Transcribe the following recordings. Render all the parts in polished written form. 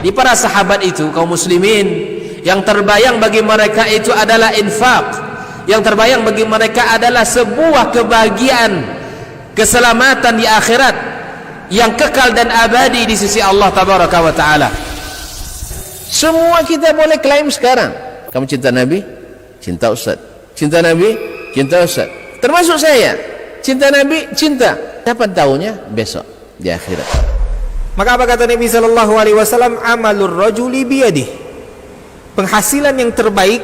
Di para sahabat itu, kaum muslimin, yang terbayang bagi mereka itu adalah infak, yang terbayang bagi mereka adalah sebuah kebahagiaan, keselamatan di akhirat yang kekal dan abadi di sisi Allah tabaraka wa taala. Semua kita boleh klaim sekarang. Kamu cinta Nabi? Cinta Ustaz. Cinta Nabi? Cinta Ustaz. Termasuk saya. Cinta Nabi? Cinta. Kapan tahunya? Besok di akhirat. Maka apa kata Nabi sallallahu alaihi wasallam? Amalur rajuli biyadih. Penghasilan yang terbaik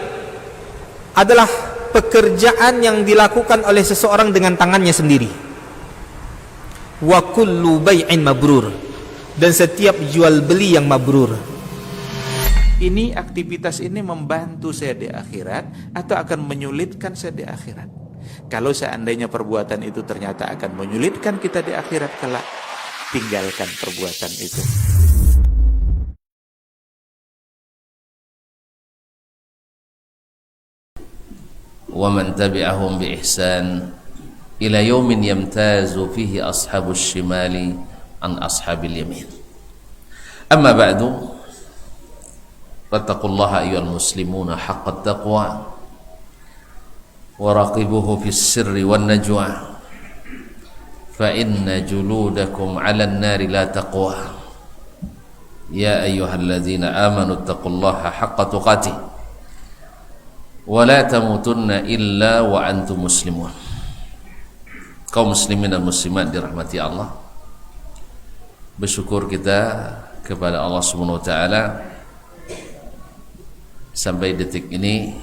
adalah pekerjaan yang dilakukan oleh seseorang dengan tangannya sendiri. Wa kullu bai'in mabrur, dan setiap jual beli yang mabrur. Ini aktivitas ini membantu saya di akhirat atau akan menyulitkan saya di akhirat? Kalau seandainya perbuatan itu ternyata akan menyulitkan kita di akhirat kelak, tinggalkan perbuatan itu. Wa man tabi'ahum bi ihsan ila yaumin yamtazu fihi ashabus shimali an ashabil yamin. Amma ba'du, fattaqullaha ayyuhal muslimuna haqqat taqwa wa raqibuhu fis sirri wan najwa fa inna juludakum 'alan nari la taqwa. Ya ayyuhalladzina amanu taqullaha haqqa tuqatih wa la tamutunna illa wa antum muslimun. Kaum muslimin dan muslimat dirahmati Allah, bersyukur kita kepada Allah Subhanahu wa taala sampai detik ini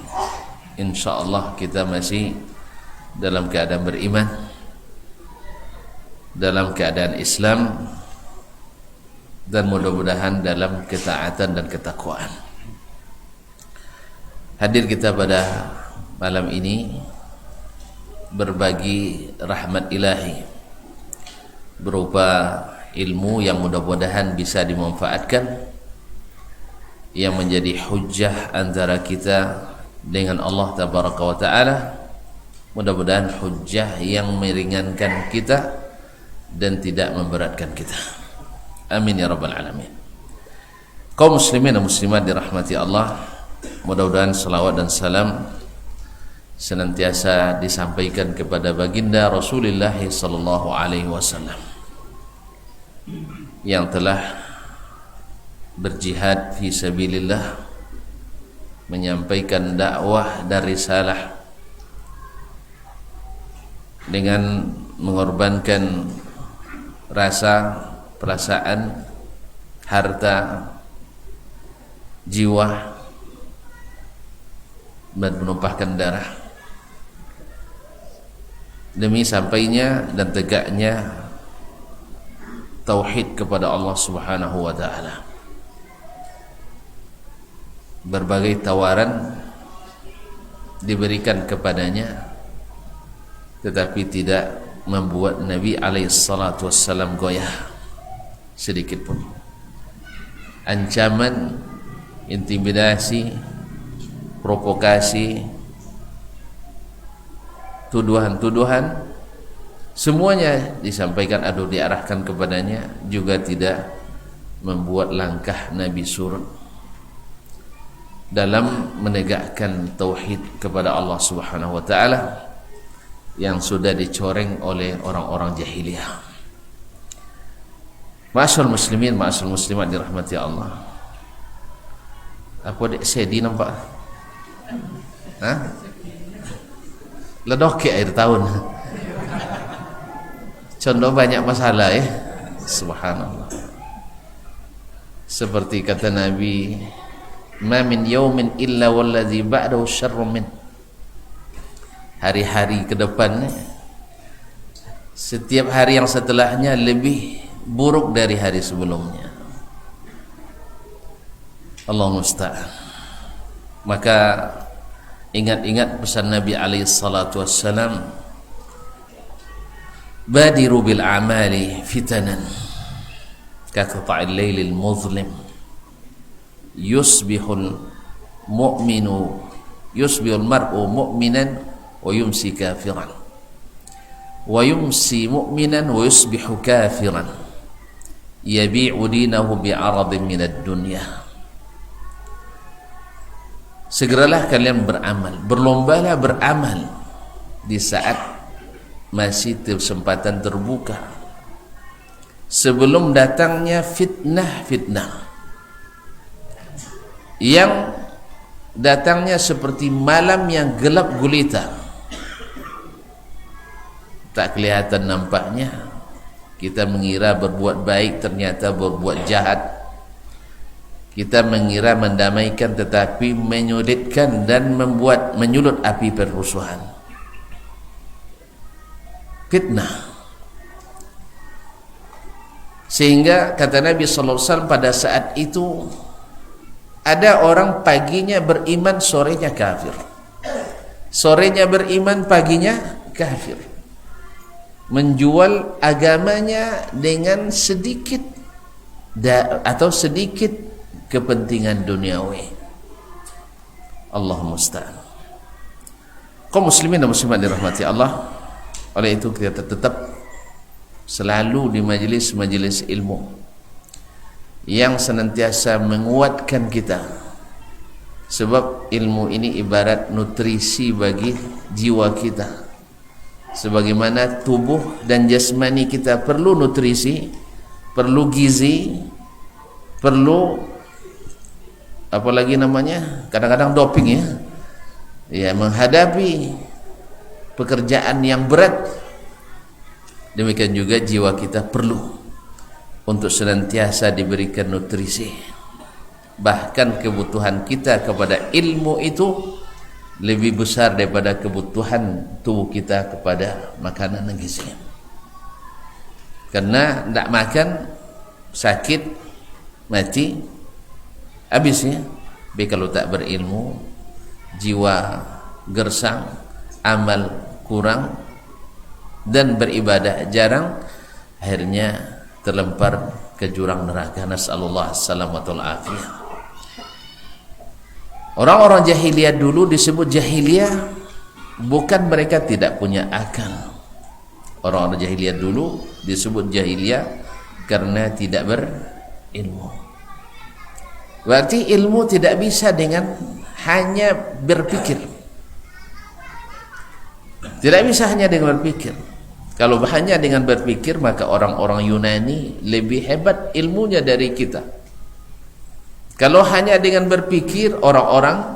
insyaallah kita masih dalam keadaan beriman, dalam keadaan Islam, dan mudah-mudahan dalam ketaatan dan ketakwaan. Hadir kita pada malam ini berbagi rahmat ilahi berupa ilmu yang mudah-mudahan bisa dimanfaatkan, yang menjadi hujjah antara kita dengan Allah tabaraka wa taala. Mudah-mudahan hujjah yang meringankan kita dan tidak memberatkan kita. Amin ya rabbal alamin. Kaum muslimin dan muslimat dirahmati Allah, mudah-mudahan salawat dan salam senantiasa disampaikan kepada baginda Rasulullah sallallahu alaihi wasallam yang telah berjihad fi sabilillah, menyampaikan dakwah dan risalah dengan mengorbankan rasa, perasaan, harta, jiwa, dan menumpahkan darah demi sampainya dan tegaknya tauhid kepada Allah Subhanahu wa taala. Berbagai tawaran diberikan kepadanya, tetapi tidak membuat Nabi alaihissalatu wassalam goyah sedikit pun. Ancaman, intimidasi, provokasi, tuduhan-tuduhan, semuanya disampaikan atau diarahkan kepadanya, juga tidak membuat langkah Nabi surut dalam menegakkan tauhid kepada Allah Subhanahu wa taala yang sudah dicoreng oleh orang-orang jahiliyah. Ma'asyiral muslimin, ma'asyiral muslimat dirahmati Allah. Aku ada sedih nampak. Hah? Ledok ke akhir tahun. Contoh banyak masalah ya. Subhanallah. Seperti kata Nabi, ma min yaumin illa walladzi ba'dahu syarrun min. Hari-hari ke depan, setiap hari yang setelahnya lebih buruk dari hari sebelumnya. Allah musta'an. Maka ingat-ingat pesan Nabi alaihi salatu wassalam, badiru bil a'mali fitanan ka qita'il lailil muzlim yusbihul mar'u mu'minan wa yumsi kafiran wa yumsi mu'minan wa yusbihu kafiran yabi'u dinahu bi'aradin minad dunya. Segeralah kalian beramal, berlombalah beramal di saat masih kesempatan terbuka, sebelum datangnya fitnah-fitnah yang datangnya seperti malam yang gelap gulita, tak kelihatan nampaknya. Kita mengira berbuat baik, ternyata berbuat jahat. Kita mengira mendamaikan, tetapi menyulitkan dan menyulut api permusuhan. Fitnah. Sehingga kata Nabi sallallahu alaihi wasallam, pada saat itu ada orang paginya beriman, sorenya kafir. Sorenya beriman, paginya kafir. Menjual agamanya dengan sedikit atau sedikit kepentingan duniawi. Allah musta'an. Kaum muslimin dan muslimat dirahmati Allah, oleh itu kita tetap selalu di majelis-majelis ilmu yang senantiasa menguatkan kita, sebab ilmu ini ibarat nutrisi bagi jiwa kita. Sebagaimana tubuh dan jasmani kita perlu nutrisi, perlu gizi, perlu apalagi namanya, kadang-kadang doping ya, menghadapi pekerjaan yang berat. Demikian juga jiwa kita perlu untuk senantiasa diberikan nutrisi. Bahkan kebutuhan kita kepada ilmu itu lebih besar daripada kebutuhan tubuh kita kepada makanan dan gizi. Karena tidak makan, sakit, mati, habisnya. Tapi kalau tak berilmu, jiwa gersang, amal kurang, dan beribadah jarang, akhirnya terlempar ke jurang neraka. Nasallallahu salamatul afiyah. Orang-orang jahiliyah dulu disebut jahiliyah bukan mereka tidak punya akal. Orang-orang jahiliyah dulu disebut jahiliyah karena tidak berilmu. Berarti ilmu tidak bisa dengan hanya berpikir. Tidak bisa hanya dengan berpikir. Kalau hanya dengan berpikir, maka orang-orang Yunani lebih hebat ilmunya dari kita. Kalau hanya dengan berpikir, orang-orang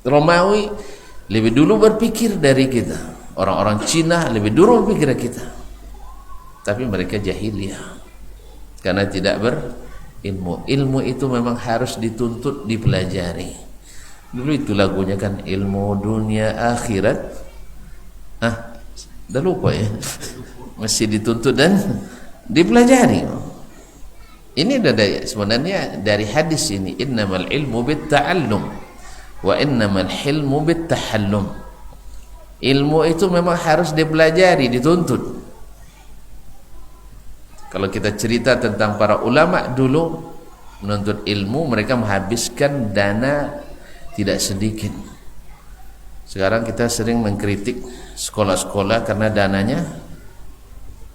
Romawi lebih dulu berpikir dari kita. Orang-orang Cina lebih dulu berpikir dari kita. Tapi mereka jahiliyah karena tidak berilmu. Ilmu itu memang harus dituntut, dipelajari. Dulu itu lagunya kan, ilmu dunia akhirat. Dah lupa ya. Masih dituntut dan dipelajari. Ini sebenarnya dari hadis ini, innamal ilmu bitta'allum wa innamal hilmu bittahallum. Ilmu itu memang harus dipelajari, dituntut. Kalau kita cerita tentang para ulama dulu menuntut ilmu, mereka menghabiskan dana tidak sedikit. Sekarang kita sering mengkritik sekolah-sekolah karena dananya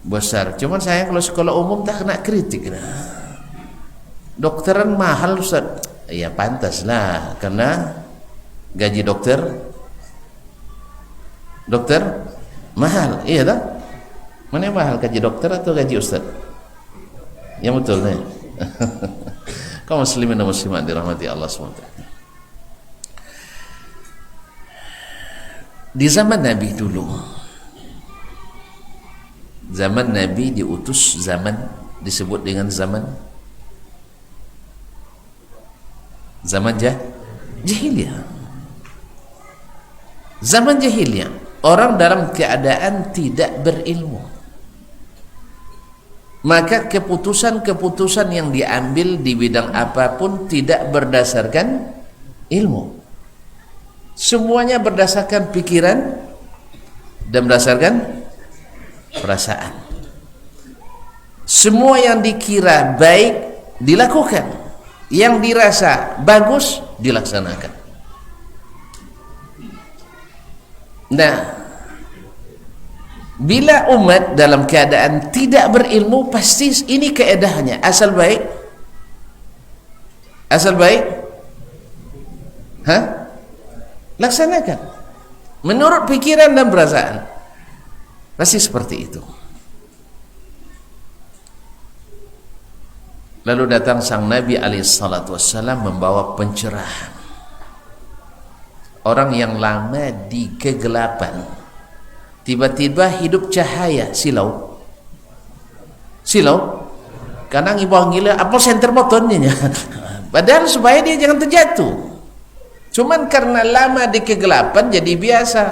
besar. Cuman saya kalau sekolah umum tak kena kritik. Dokteran mahal Ustaz. Ya pantaslah, karena gaji dokter mahal. Iya tak? Mana yang mahal, gaji dokter atau gaji Ustaz? Yang betul nih. Kaum muslimin dan muslimat dirahmati Allah SWT. Di zaman Nabi dulu, zaman Nabi diutus, zaman disebut dengan zaman jahiliyah. Zaman jahiliyah, orang dalam keadaan tidak berilmu, maka keputusan-keputusan yang diambil di bidang apapun tidak berdasarkan ilmu. Semuanya berdasarkan pikiran dan berdasarkan perasaan. Semua yang dikira baik dilakukan, yang dirasa bagus dilaksanakan. Nah, Bila umat dalam keadaan tidak berilmu, pasti ini keedahnya. Asal baik, laksanakan menurut pikiran dan perasaan. Pasti seperti itu. Lalu datang sang Nabi alaihissalam membawa pencerahan. Orang yang lama di kegelapan, tiba-tiba hidup cahaya, silau. Kadang ibu gila, apa center motornya? Padahal supaya dia jangan terjatuh. Cuman karena lama di kegelapan jadi biasa.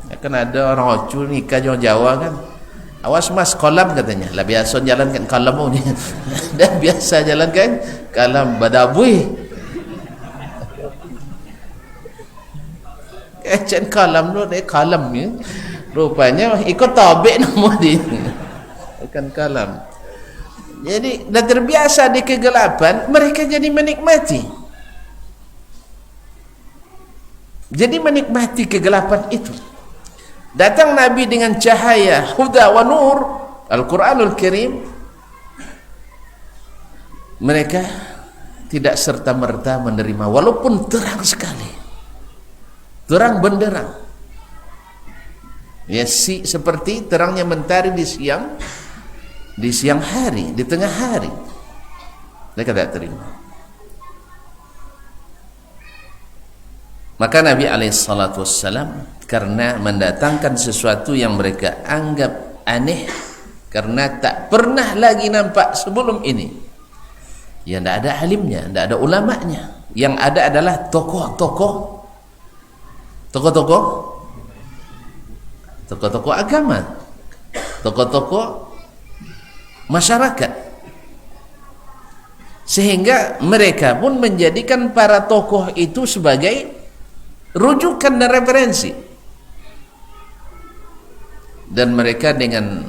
Ya, kan ada orang Ocu nikah Jawa kan. Awas mas, kolam katanya. Lah biasa jalan kan kolam ni. Dan biasa jalan kan kolam badabui. Kecen kolam tu, dia kolam ni. Rupanya ikut tabik nama dia. Bukan kolam. Jadi dah terbiasa di kegelapan, mereka jadi menikmati. Jadi menikmati kegelapan itu. Datang Nabi dengan cahaya, huda wa nur, Al-Quranul Karim. Mereka tidak serta-merta menerima, walaupun terang sekali, terang benderang. Ya, seperti terangnya mentari di siang hari, di tengah hari. Mereka tidak terima. Maka Nabi alaihissalam karena mendatangkan sesuatu yang mereka anggap aneh, karena tak pernah lagi nampak sebelum ini, ya tidak ada alimnya, tidak ada ulamanya, yang ada adalah tokoh-tokoh agama, tokoh-tokoh masyarakat, sehingga mereka pun menjadikan para tokoh itu sebagai rujukan dan referensi. Dan mereka dengan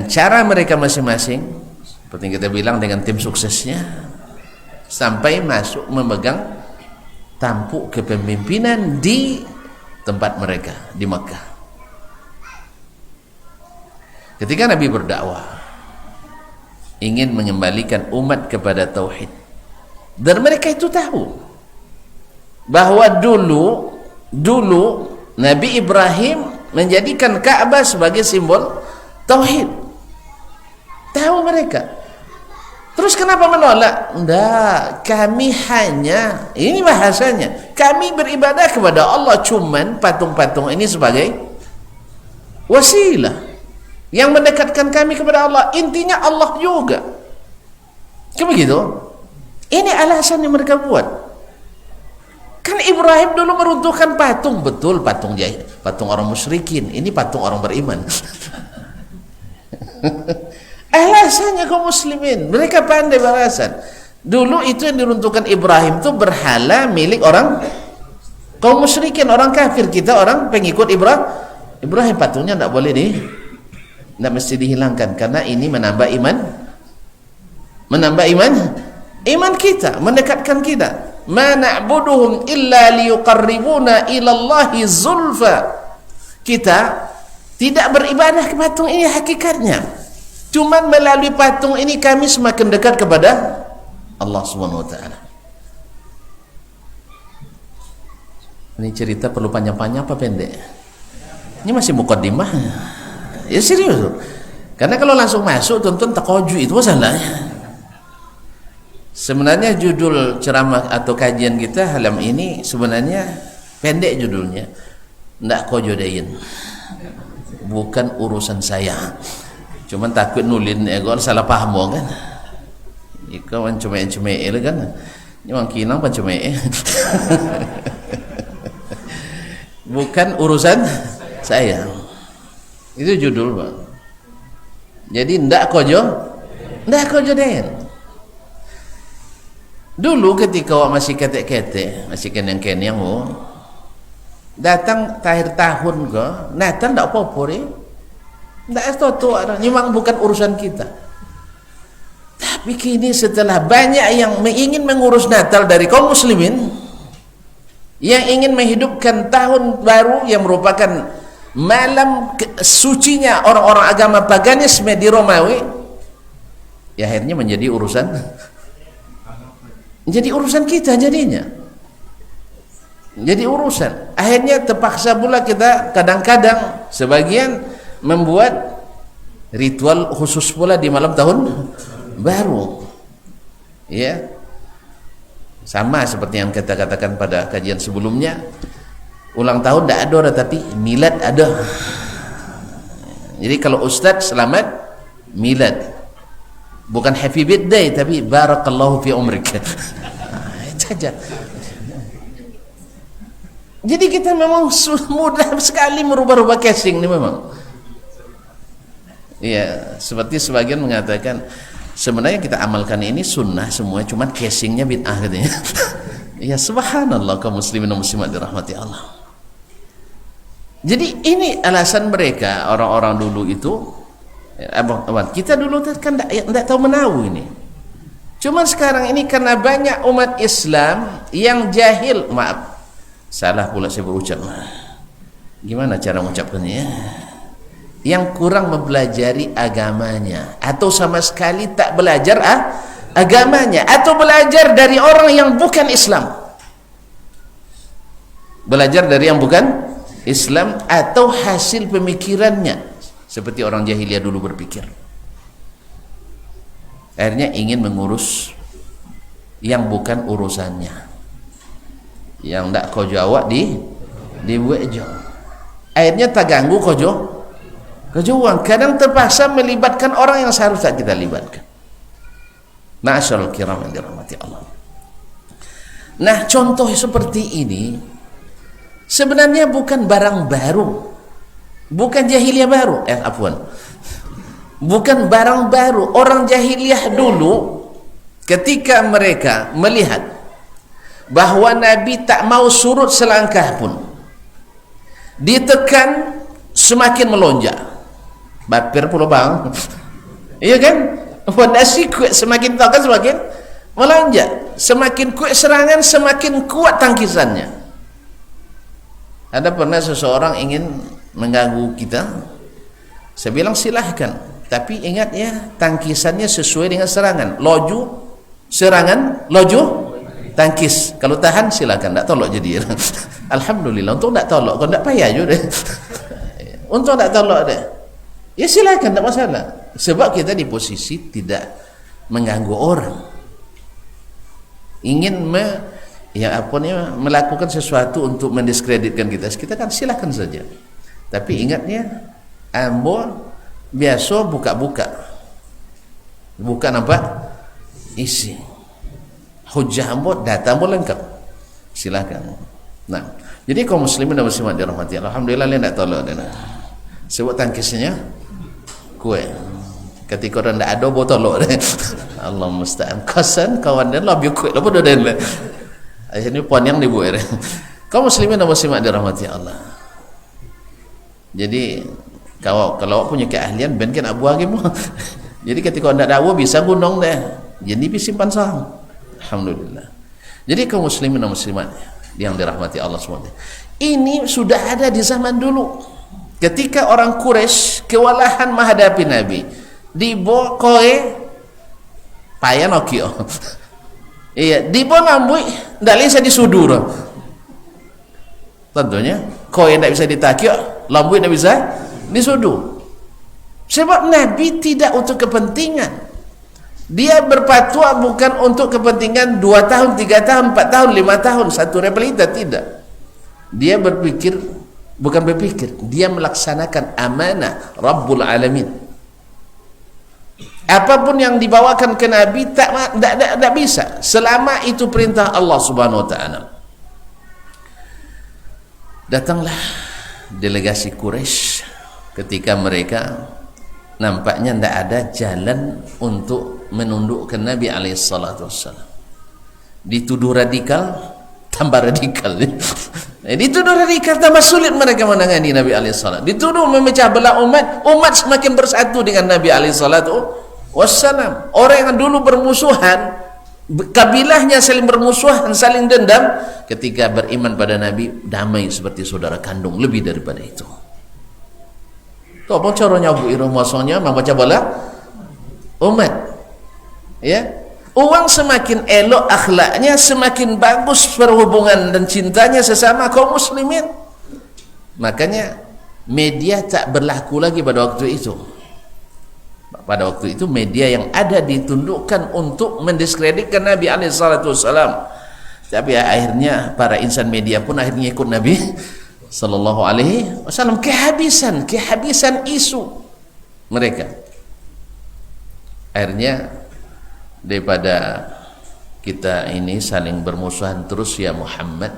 cara mereka masing-masing, seperti yang kita bilang, dengan tim suksesnya, sampai masuk memegang tampuk kepemimpinan di tempat mereka di Makkah. Ketika Nabi berdakwah ingin mengembalikan umat kepada tauhid, dan mereka itu tahu bahwa dulu Nabi Ibrahim menjadikan Ka'bah sebagai simbol tauhid. Tahu mereka. Terus kenapa menolak? Enggak, kami hanya, ini bahasanya, kami beribadah kepada Allah, cuman patung-patung ini sebagai wasilah yang mendekatkan kami kepada Allah. Intinya Allah juga. Kan begitu? Ini alasan yang mereka buat. Kan Ibrahim dulu meruntuhkan patung, betul, patung orang musyrikin, ini patung orang beriman. Alasannya kaum muslimin, mereka pandai beralasan. Dulu itu yang diruntuhkan Ibrahim itu berhala milik orang kaum musyrikin, orang kafir. Kita orang pengikut Ibrahim, patungnya tidak boleh tidak mesti dihilangkan, karena ini menambah iman kita, mendekatkan kita. Ma na'buduhum illa liyuqarribuna ilallahi zulfa. Kita tidak beribadah ke patung ini hakikatnya, cuman melalui patung ini kami semakin dekat kepada Allah Subhanahu wa taala. Ini cerita perlu panjang-panjang apa pendek? Ini masih mukaddimah. Ya serius. Karena kalau langsung masuk tonton takoju itu masalahnya. Sebenarnya judul ceramah atau kajian kita malam ini sebenarnya pendek judulnya. Ndak kojodain. Bukan urusan saya. Cuman takut nulin ego salah paham kan. Iko wan cuma-cuma kan. Ini wang kinang pan cuma. Bukan urusan saya. Itu judul, Bang. Jadi ndak kojodain. Dulu ketika awak masih ketek-ketek, masih kenyang-kenyang, datang akhir tahun ke Natal tak apa-apa tak sesuatu, memang bukan urusan kita. Tapi kini setelah banyak yang ingin mengurus Natal dari kaum muslimin, yang ingin menghidupkan tahun baru yang merupakan malam sucinya orang-orang agama paganisme di Romawi, ya akhirnya menjadi urusan kita jadinya. Jadi urusan. Akhirnya terpaksa pula kita kadang-kadang sebagian membuat ritual khusus pula di malam tahun baru. Ya. Sama seperti yang kita katakan pada kajian sebelumnya, ulang tahun tidak ada tapi milad ada. Jadi kalau ustaz selamat milad, bukan happy birthday tapi barakallahu fi umrik. Saja. Jadi kita memang mudah sekali merubah-rubah casing ni memang. Ya, seperti sebagian mengatakan sebenarnya kita amalkan ini sunnah semua, cuma casingnya bid'ah katanya. Ya subhanallah, kaum muslimin dan muslimat dirahmati Allah. Jadi ini alasan mereka orang-orang dulu itu. Abang, kita dulu kan tidak tahu menahu ini. Cuma sekarang ini karena banyak umat Islam yang jahil, maaf, salah pula saya berucap. Gimana cara mengucapkannya ya? Yang kurang mempelajari agamanya, atau sama sekali tak belajar agamanya, atau belajar dari orang yang bukan Islam. Belajar dari yang bukan Islam atau hasil pemikirannya seperti orang jahiliyah dulu berpikir. Akhirnya ingin mengurus yang bukan urusannya, yang tak kau jawab dibuat jauh. Akhirnya tak ganggu kau kejauhan. Kadang terpaksa melibatkan orang yang seharusnya kita libatkan. Ma'asyarul kiram yang dirahmati Allah. Nah, contoh seperti ini sebenarnya bukan barang baru, bukan jahiliyah baru. Bukan barang baru. Orang jahiliyah dulu ketika mereka melihat bahawa Nabi tak mau surut selangkah pun, ditekan, semakin melonjak. Bapir pula bang. Iya kan? Fondasi kuat, semakin tekan semakin melonjak. Semakin kuat serangan, semakin kuat tangkisannya. Ada pernah seseorang ingin mengganggu kita, saya bilang silahkan, tapi ingat ya, tangkisannya sesuai dengan serangan. Loju serangan, loju tangkis. Kalau tahan silakan, tak tolak jadi. Alhamdulillah, untuk tak tolak, kalau tak payah juga deh. Untuk tak tolak deh, ya silakan, tak masalah. Sebab kita di posisi tidak mengganggu orang, ingin melakukan sesuatu untuk mendiskreditkan kita kan silakan saja. Tapi ingatnya, ambo biasa buka-buka, bukan apa isi hujah ambo, data ambo lengkap, silakan. Nah, jadi kaum muslimin dan muslimat dirahmati Allah, alhamdulillah dia tak tolak dia. Sebab tangkisnya kue. Ketika orang tak ada botol dia. Allah musta'an. Kasan kawan dia lebih kue apa dia dia. Akhirnya puan yang dibuat dia. Kaum muslimin dan muslimat dirahmati Allah. Jadi kalau punya keahlian ben kan abu lagi mah. Jadi ketika anda dakwah bisa gunung deh. Jadi bisa simpan saham. Alhamdulillah. Jadi kaum muslimin dan muslimat yang dirahmati Allah SWT, ini sudah ada di zaman dulu. Ketika orang Quraisy kewalahan menghadapi Nabi, dibawa koe payah nokio. Iya, dibawa ngambui ndak bisa disudur. Tentunya koe ndak bisa ditakio, lambui ndak bisa disudur. Sebab Nabi tidak untuk kepentingan. Dia berfatwa bukan untuk kepentingan 2 tahun, 3 tahun, 4 tahun, 5 tahun, satu realita, tidak. Dia berpikir, bukan berpikir, dia melaksanakan amanah Rabbul Alamin. Apapun yang dibawakan ke Nabi tak bisa selama itu perintah Allah Subhanahu wa taala. Datanglah delegasi Quraisy ketika mereka nampaknya tidak ada jalan untuk menundukkan Nabi alaihissalatu wassalam. Dituduh radikal, tambah radikal. Dituduh radikal, tambah sulit mereka menangani Nabi alaihissalam. Dituduh memecah belah umat semakin bersatu dengan Nabi alaihissalatu wassalam. Orang yang dulu bermusuhan kabilahnya saling bermusuhan, saling dendam. Ketika beriman pada Nabi, damai seperti saudara kandung, lebih daripada itu. Tuh apa caranya Bu Iro masanya membaca bola umat, ya. Orang semakin elok akhlaknya, semakin bagus perhubungan dan cintanya sesama kaum muslimin. Makanya media tak berlaku lagi pada waktu itu. Pada waktu itu media yang ada ditundukkan untuk mendiskreditkan Nabi SAW. Tapi akhirnya para insan media pun akhirnya ikut Nabi SAW. Kehabisan isu mereka. Akhirnya daripada kita ini saling bermusuhan terus, ya Muhammad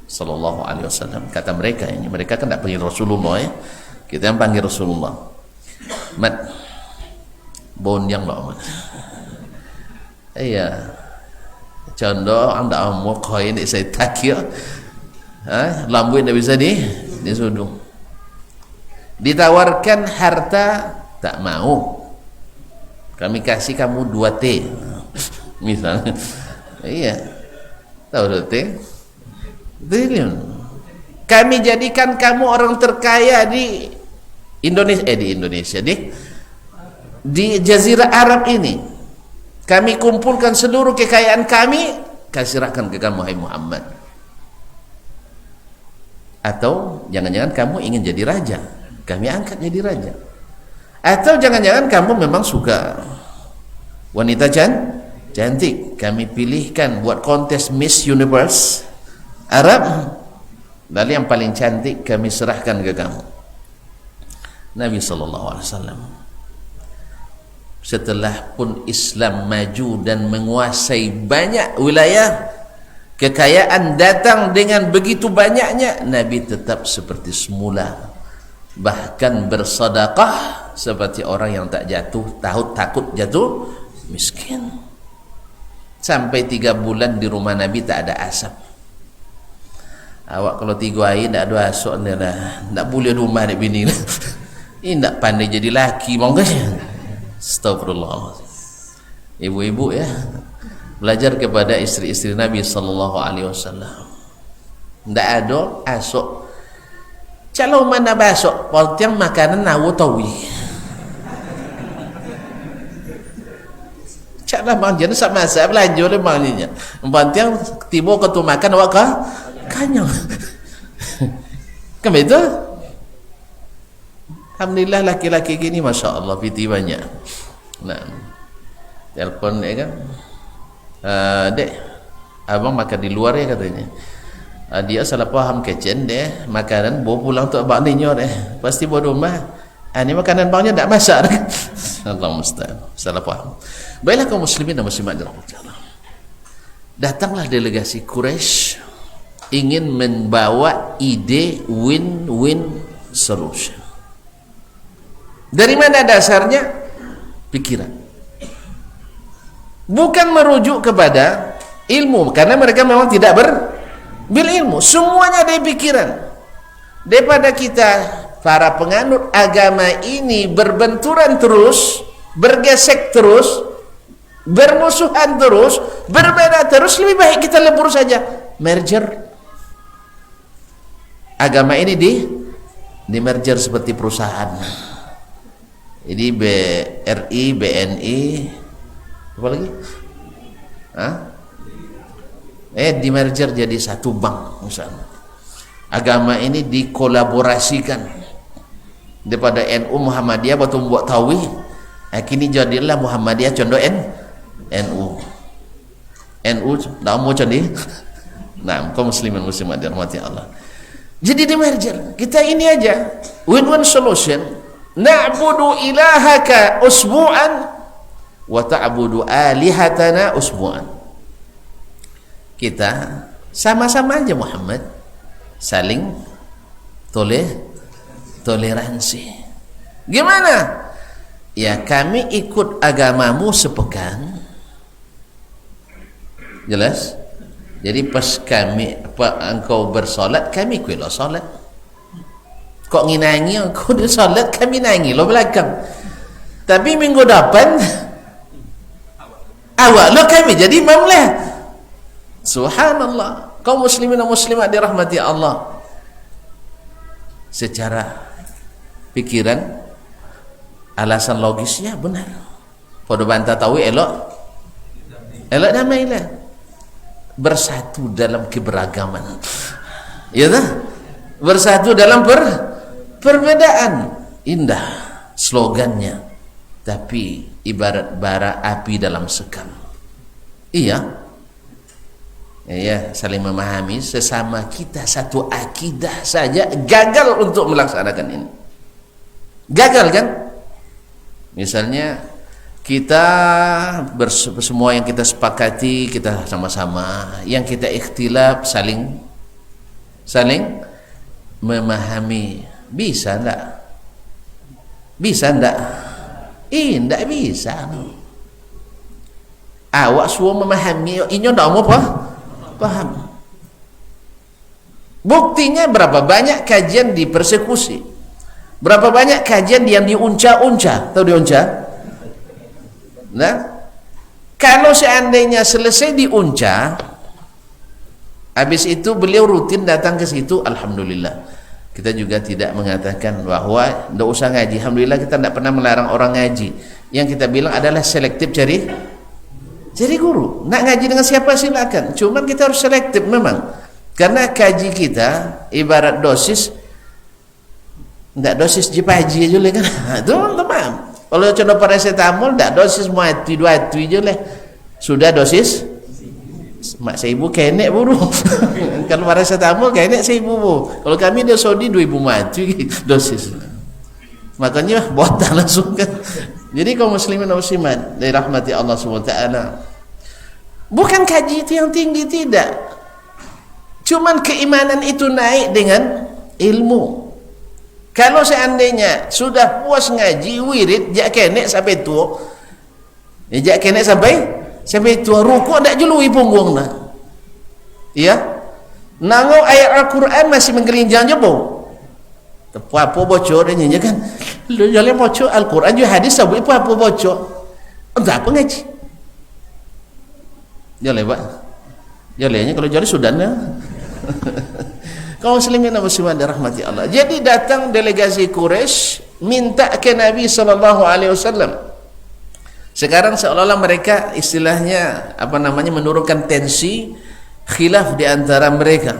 sallallahu alaihi wasallam, kata mereka ini, mereka kan tak panggil Rasulullah, ya, kita yang panggil Rasulullah. Mat bonyang lo mat, iya contoh anda mau koi ini saya takir, lambu tidak bisa disudung, ditawarkan harta tak mau, kami kasih kamu 2 T misalnya, iya tahu 2 T triliun, kami jadikan kamu orang terkaya di Indonesia, di Jazirah Arab ini, kami kumpulkan seluruh kekayaan kami, kasih serahkan ke kamu, hai Muhammad. Atau jangan-jangan kamu ingin jadi raja, kami angkat jadi raja. Atau jangan-jangan kamu memang suka wanita cantik, kami pilihkan buat kontes Miss Universe Arab, lalu yang paling cantik kami serahkan ke kamu. Nabi SAW setelah pun Islam maju dan menguasai banyak wilayah, kekayaan datang dengan begitu banyaknya, Nabi tetap seperti semula, bahkan bersedekah seperti orang yang tak takut jatuh miskin. Sampai 3 bulan di rumah Nabi tak ada asap. Awak kalau 3 hari tak ada asap ni lah, tak boleh rumah ni bini lah. Ini tak pandai jadi laki makanya. Astagfirullah. Ibu-ibu ya, belajar kepada istri-istri Nabi SAW. Tak ada asap. Kalau mana basok, poltiang makanan nawu tawi. Caklah bang jadi sama saya belanja oleh bangnya. Poltiang tiba ketu makan awak kanyang. Kan betul? Alhamdulillah laki-laki gini masya Allah piti banyak. Nah, telepon ya kan, dek, abang makan di luar ya katanya. Dia salah paham kecen deh, makanan bawa pulang untuk abang ni nyor pasti bawa rumah. Ini makanan bangnya tak masak. Allah musta'an, salah paham. Baiklah kaum muslimin dan muslimat dirahmati, datanglah delegasi Quraisy ingin membawa ide win-win solution. Dari mana dasarnya? Pikiran. Bukan merujuk kepada ilmu, karena mereka memang tidak berilmu. Semuanya dari pikiran. Daripada kita para penganut agama ini berbenturan terus, bergesek terus, bermusuhan terus, berbeda terus, lebih baik kita lebur saja, merger. Agama ini di merger seperti perusahaan. Jadi BRI, BNI, apa lagi? Di merger jadi satu bank misalnya. Agama ini dikolaborasikan daripada NU Muhammadiyah batu buat tawi, kini jadilah Muhammadiyah contoh NU dah mau contoh. Nah, kaum muslimin muslimat dirahmati Allah. Jadi di merger kita ini aja win-win solution. Na'budu ilahaka usbu'an wa ta'budu alihatana usbu'an. Kita sama-sama aja Muhammad, saling toleransi. Gimana? Ya kami ikut agamamu sepekan. Jelas? Jadi pas engkau bersolat, kami ikutlah solat. Kok nginangi engkau di solat, kami nangi lo belakang. Tapi minggu depan awak lo kami jadi imam lah. Subhanallah. Kaum muslimin dan muslimat dirahmati Allah, secara pikiran alasan logisnya benar. Pada bantah tahu elok damailah, bersatu dalam keberagaman, ya dah, bersatu dalam perbedaan. Indah slogannya, tapi ibarat bara api dalam sekam. Iya, saling memahami sesama kita satu akidah saja gagal untuk melaksanakan ini. Gagal kan? Misalnya kita semua yang kita sepakati kita sama-sama, yang kita ikhtilaf saling memahami. Bisa enggak? Bisa enggak? Enggak bisa. Awak semua memahami, inyo ndak mau apa? Paham. Buktinya berapa banyak kajian dipersekusi, berapa banyak kajian yang diunca-unca. Tahu diunca? Nah, kalau seandainya selesai diunca, habis itu beliau rutin datang ke situ, alhamdulillah. Kita juga tidak mengatakan bahwa tidak usah ngaji. Alhamdulillah kita tidak pernah melarang orang ngaji. Yang kita bilang adalah selektif cari guru. Nak ngaji dengan siapa silakan, cuman kita harus selektif memang, karena kaji kita ibarat dosis, tidak dosis jipaji aja lah kan. Teman-teman, kalau contoh paracetamol tidak dosis mati 2 aja lah, sudah dosis mak 1000 kenek buru. Kalau paracetamol kenek 1000 bu. Kalau kami dia sodi 2000 mati dosis, makanya botol langsung kan. Jadi kaum muslimin dan muslimat dirahmati Allah SWT, bukan kaji itu yang tinggi, tidak, cuman keimanan itu naik dengan ilmu. Kalau seandainya sudah puas ngaji wirid jak kenek sampai tua, jak kenek sampai tua, rukuk tak jului punggung nak, ya, nangau ayat Al-Quran masih menggelinjang je bu. Apa bocor dia kan, lu jalan bocor Al-Quran juga hadis sabut apa bocor, entah apa ngaji. Jalan pak, jalannya kalau jalan Sudan ya. Kaum muslimin dan muslimat dirahmati Allah. Jadi datang delegasi Quraisy minta ke Nabi SAW. Sekarang seolah-olah mereka istilahnya menurunkan tensi khilaf di antara mereka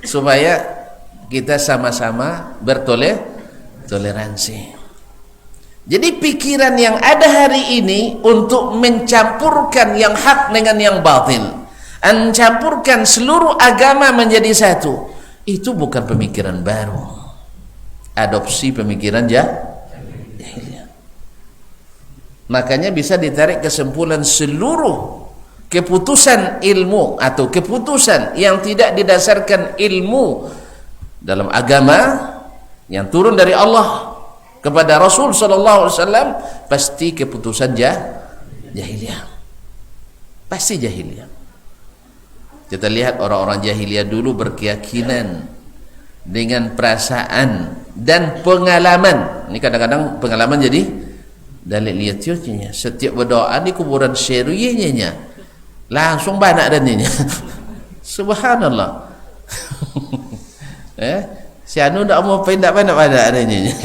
supaya kita sama-sama bertoleransi. Jadi pikiran yang ada hari ini untuk mencampurkan yang hak dengan yang batil, mencampurkan seluruh agama menjadi satu, itu bukan pemikiran baru, adopsi pemikiran jahiliyah. Makanya bisa ditarik kesimpulan seluruh keputusan ilmu atau keputusan yang tidak didasarkan ilmu dalam agama yang turun dari Allah kepada Rasul sallallahu alaihi wasallam pasti keputusan jahiliyah. Pasti jahiliyah. Kita lihat orang-orang jahiliyah dulu berkeyakinan dengan perasaan dan pengalaman. Ini kadang-kadang pengalaman jadi dalil lihatnya. Setiap berdoa di kuburan syariahnya langsung banyak adanya. Subhanallah. Si anu ndak mau pindah pada adanya.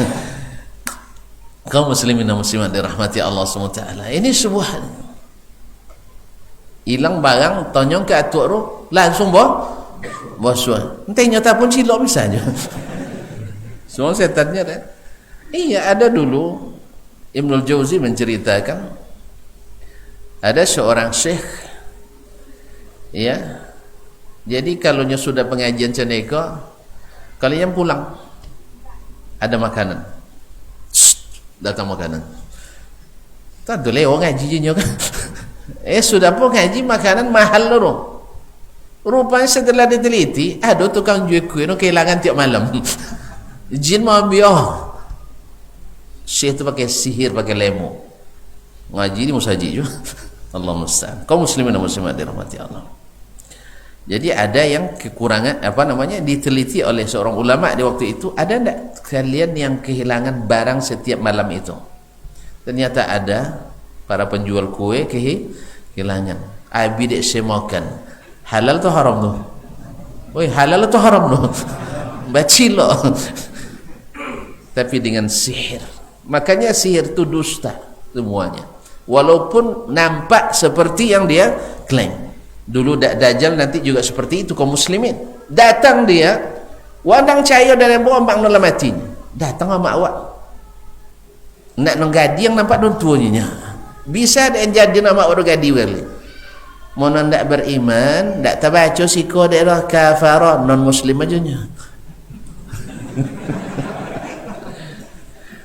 Kaum muslimin dan muslimat dirahmati Allah SWT, ini sebuah hilang barang tonyong ke atuk ru langsung boswa. Entah nyata pun silap misalnya. Semua setannya dah. Iya, ada dulu Ibnul Jauzi menceritakan ada seorang syekh, ya. Jadi kalau sudah pengajian ceneka, kalian pulang ada makanan, datang makanan. Tentu leo ngaji kan. Sudah pun ngaji makanan mahal lho. Rupanya setelah diteliti, ada tukang jual kue no kehilangan tiap malam. Jin mau biar. Syekh itu pakai sihir, pakai lemo. Ngaji di musaji juga. Allah musta'an. Kaum muslimin dan muslimat dirahmati Allah. Jadi ada yang kekurangan diteliti oleh seorang ulama di waktu itu, ada enggak kalian yang kehilangan kehilangan. Abi dek semakan halal tu haram tu. Oi, halal tu haram tu. Bacilo. Tapi dengan sihir. Makanya sihir tu dusta semuanya. Walaupun nampak seperti yang dia klaim. Dulu Dajjal nanti juga seperti itu kaum muslimin. Datang dia, wandang cahaya dari bombang dalam matinya. Datang sama awak. Nak nonggadi yang nampak don tuanya. Bisa dan jadi nama orang gadi wali. Mana ndak beriman, ndak terbaca siko daerah kafara non muslim aja nya.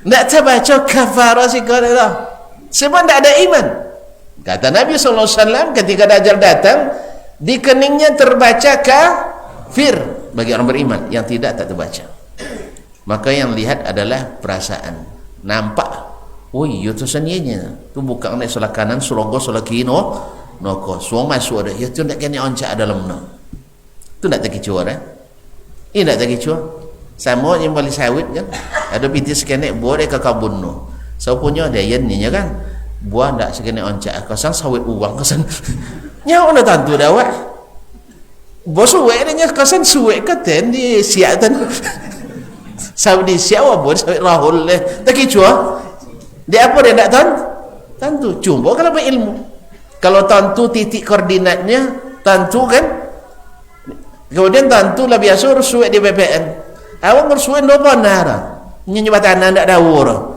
Ndak terbaca kafara siko daerah. Sebab ndak ada iman. Kata Nabi SAW ketika Dajjal datang, di keningnya terbaca kafir bagi orang beriman, yang tidak tak terbaca. Maka yang lihat adalah perasaan. Nampak, oh iya tu seninya. Tu bukan nak sebelah kanan, selogo sebelah kiri noko. Suang masuk ada. Ya tu nak kena oncak dalam no. Tu nak tak kicau dah. Ini nak tak kicau. Sama yang balik sawit kan. Ada pitis kenek buat ke kabun no. So punya ada yang ni kan. Buah ndak sekene oncak kosan sawit uang kosan. Nya ona tantu dah wak. Bos suwe nya kosan suwe katen di siatan. Saudi siawa buat sawit rahul leh. Tak kicua. Dia apa dia ndak tantu. Cuma kalau berilmu. Kalau tantu titik koordinatnya tantu kan. Kemudian tantu lah biasa urus suwe di BPN. Awak urus suwe ndo benar. Nya nyebatan ndak dawur.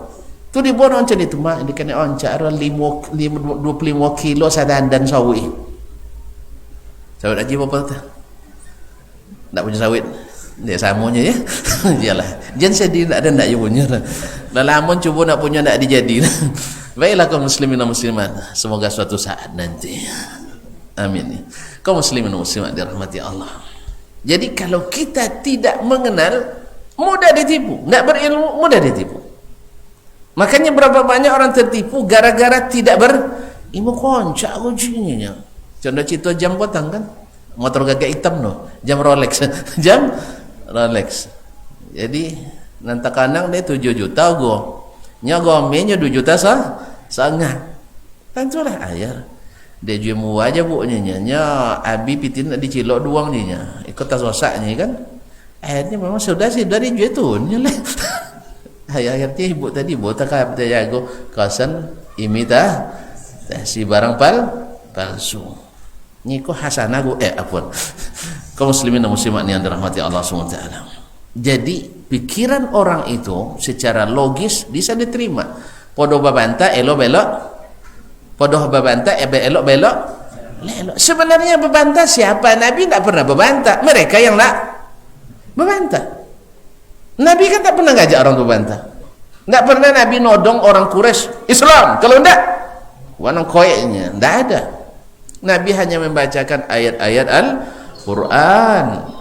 Tu dibuat macam itu mak, dia kena oncak 25 kilo sadandan sawi. Sawit aja apa tu? Tak punya sawit. Dia samanya ya. Iyalah. Jangan sedih tak ada nak punya. Dah lama cuba nak punya nak dijadi. Baiklah kaum muslimin dan muslimat, semoga suatu saat nanti. Amin. Kaum muslimin dan muslimat dirahmati Allah. Jadi kalau kita tidak mengenal, mudah ditipu. Enggak berilmu, mudah ditipu. Makanya berapa banyak orang tertipu gara-gara tidak berilmu. Koncak ujinya. Contoh cerita jam potang kan, motor gagak hitam no, jam Rolex. Jam Rolex. Jadi nanti kanang dia 7 juta go. Nya gomenya 2 juta sangat. Tentulah ayar. Dia jual mua aja bu nya abi pitin nak dicilok duang nya. Ikut tas osaknya kan. Akhirnya memang sudah sih dari jual tu nya lah. Akhirnya ibu tadi tak kaya jago kasan imitasi barang palsu. Ni ko hasanah go apun. Kaum muslimin dan muslimat yang dirahmati Allah SWT. Jadi pikiran orang itu secara logis bisa diterima. Podo babanta elok belok. Podo babanta elok belok. Sebenarnya babanta siapa? Nabi tidak pernah babanta. Mereka yang nak babanta. Nabi kan tak pernah ngajak orang berbantah. Tak pernah Nabi nodong orang Quraisy Islam. Kalau tidak, wanang koyeknya. Tak ada. Nabi hanya membacakan ayat-ayat Al-Quran.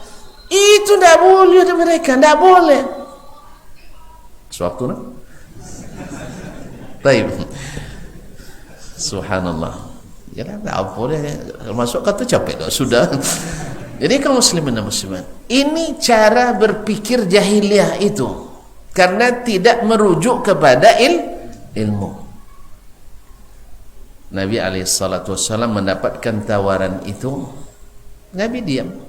Itu tidak boleh ada mereka. Tidak boleh. Sewaktu nak? Baik. Subhanallah. Ya tak boleh. Masuk kata capek dah. Sudah. Jadi kaum muslimin dan muslimat, ini cara berpikir jahiliyah itu karena tidak merujuk kepada ilmu. Nabi SAW mendapatkan tawaran itu, Nabi diam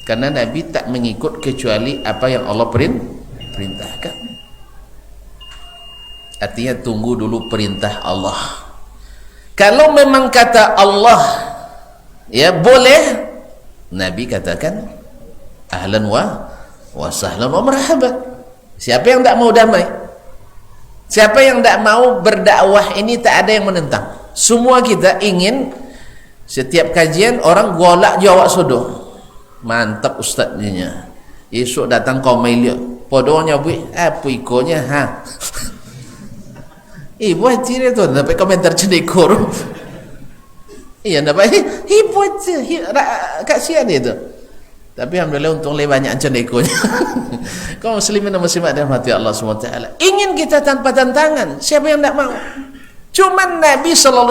karena Nabi tak mengikut kecuali apa yang Allah perintahkan. Artinya tunggu dulu perintah Allah. Kalau memang kata Allah ya boleh, Nabi katakan ahlan wa sahlan wa marhaban. Siapa yang tak mau damai, siapa yang tak mau berdakwah, ini tak ada yang menentang. Semua kita ingin setiap kajian orang golak jawab sudah. Mantap ustaznya. Esok datang kau mail podonya bu apa ikonya ha. Buat ciri tu dapat komentar cendekor. Iya dapat buat kasihan itu. Tapi alhamdulillah untung lebih banyak cendekonya. Kaum muslimin dan muslimat dirahmati Allah SWT. Ingin kita tanpa tantangan. Siapa yang tak mau? Cuma Nabi SAW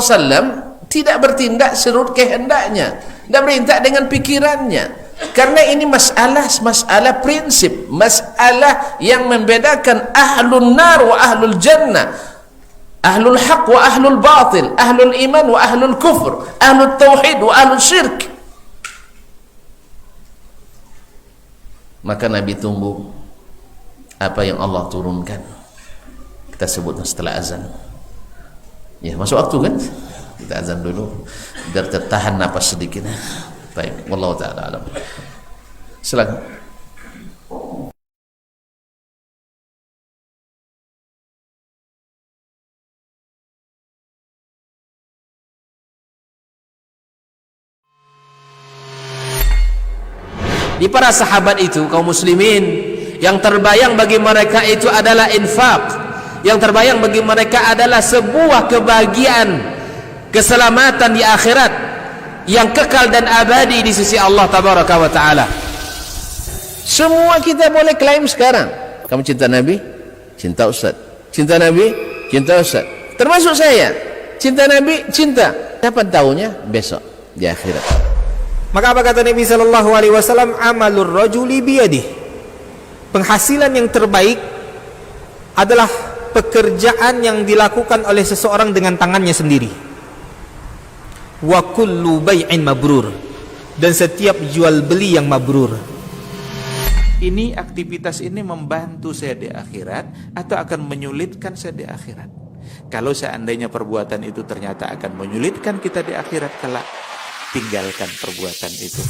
tidak bertindak serut kehendaknya. Dan bertindak dengan pikirannya. Karena ini masalah prinsip. Masalah yang membedakan ahlun nar wa ahlul jannah. ahlul haq wa ahlul batil, ahlul iman wa ahlul kufur, ahlul tauhid wa ahlul syirk. Maka Nabi tunggu apa yang Allah turunkan. Kita sebutnya setelah azan. Ya, masuk waktu kan? Kita azan dulu biar tertahan napas sedikit. Baik, wallahu taala alam. Silakan. Di para sahabat itu, kaum muslimin, yang terbayang bagi mereka itu adalah infak, yang terbayang bagi mereka adalah sebuah kebahagiaan, keselamatan di akhirat yang kekal dan abadi di sisi Allah tabaraka wa taala. Semua kita boleh klaim sekarang. Kamu cinta Nabi? Cinta Ustaz. Cinta Nabi? Cinta Ustaz. Termasuk saya. Cinta Nabi? Cinta. Kapan tahunya? Besok di akhirat. Maka apa kata Nabi sallallahu alaihi wasallam? Amalur rajuli biyadih. Penghasilan yang terbaik adalah pekerjaan yang dilakukan oleh seseorang dengan tangannya sendiri. Wa kullu bai'in mabrur. Dan setiap jual beli yang mabrur. Ini aktivitas ini membantu saya di akhirat atau akan menyulitkan saya di akhirat. Kalau seandainya perbuatan itu ternyata akan menyulitkan kita di akhirat kelak, tinggalkan perbuatan itu.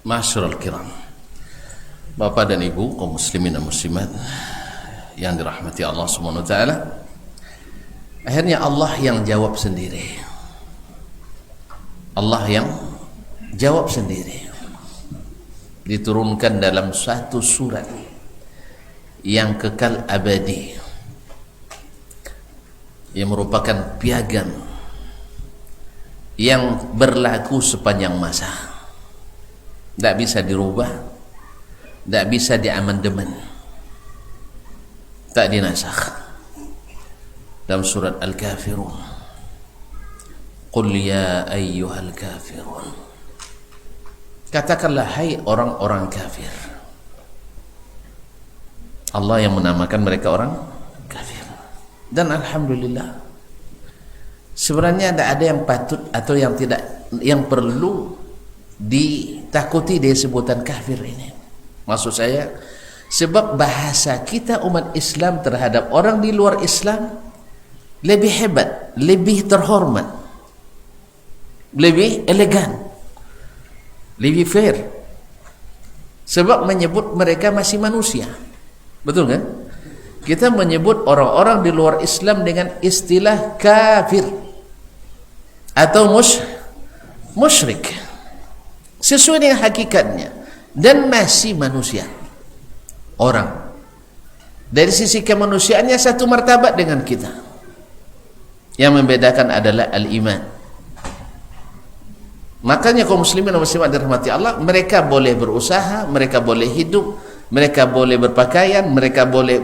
Masyarul kiram, Bapak dan Ibu kaum muslimin dan muslimat yang dirahmati Allah Subhanahu wa taala. Akhirnya Allah yang jawab sendiri. Allah yang Jawab sendiri. Diturunkan dalam satu surat yang kekal abadi, yang merupakan piagam yang berlaku sepanjang masa, tidak bisa dirubah, tidak bisa diamandemen, tak dinasakh. Dalam surat Al-Kafirun, Qul ya ayyuhal kafirun, katakanlah hai orang-orang kafir. Allah yang menamakan mereka orang kafir. Dan alhamdulillah, sebenarnya tidak ada yang patut atau yang tidak, yang perlu ditakuti dari sebutan kafir ini. Maksud saya, sebab bahasa kita umat Islam terhadap orang di luar Islam lebih hebat, lebih terhormat, lebih elegan, lebih fair, sebab menyebut mereka masih manusia. Betul kan? Kita menyebut orang-orang di luar Islam dengan istilah kafir atau musyrik sesuai dengan hakikatnya, dan masih manusia. Orang dari sisi kemanusiaannya satu martabat dengan kita. Yang membedakan adalah al-iman. Makanya kaum muslimin dan muslimat dirahmati Allah, mereka boleh berusaha, mereka boleh hidup, mereka boleh berpakaian, mereka boleh.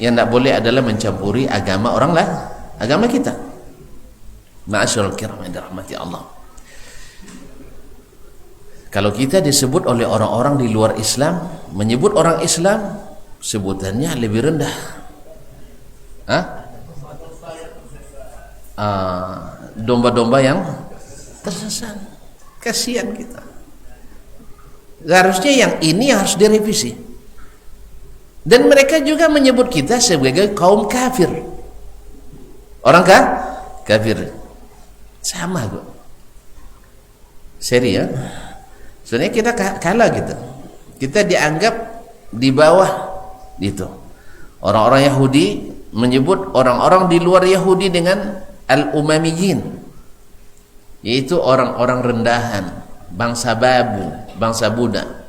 Yang tidak boleh adalah mencampuri agama orang lain, agama kita. Ma'asyiral kiram yang dirahmati Allah. Kalau kita disebut oleh orang-orang di luar Islam, menyebut orang Islam, sebutannya lebih rendah. Domba-domba yang tersesat. Kasihan kita. Seharusnya yang ini harus direvisi. Dan mereka juga menyebut kita sebagai kaum kafir. Orang kafir. Sama kok. Seri ya. Sebenarnya kita kalah gitu. Kita dianggap di bawah gitu. Orang-orang Yahudi menyebut orang-orang di luar Yahudi dengan al-umamiyin, yaitu orang-orang rendahan, bangsa babu, bangsa Buddha.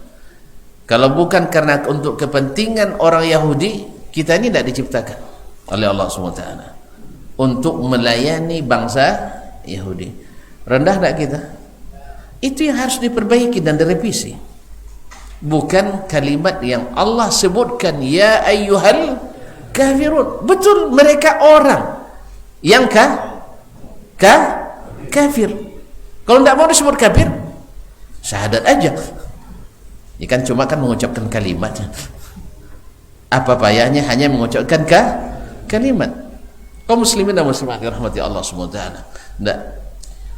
Kalau bukan karena untuk kepentingan orang Yahudi, kita ini tidak diciptakan oleh Allah SWT untuk melayani bangsa Yahudi. Rendah tak kita? Itu yang harus diperbaiki dan direvisi. Bukan kalimat yang Allah sebutkan, ya ayyuhal kafirun. Betul, mereka orang yang kafir. Kalau tidak mau disebut kafir, syahadat aja. Ya kan, cuma kan mengucapkan kalimat. Apa payahnya hanya mengucapkan kalimat. Kaum muslimin dan muslimat rahmati Allah SWT. Tidak.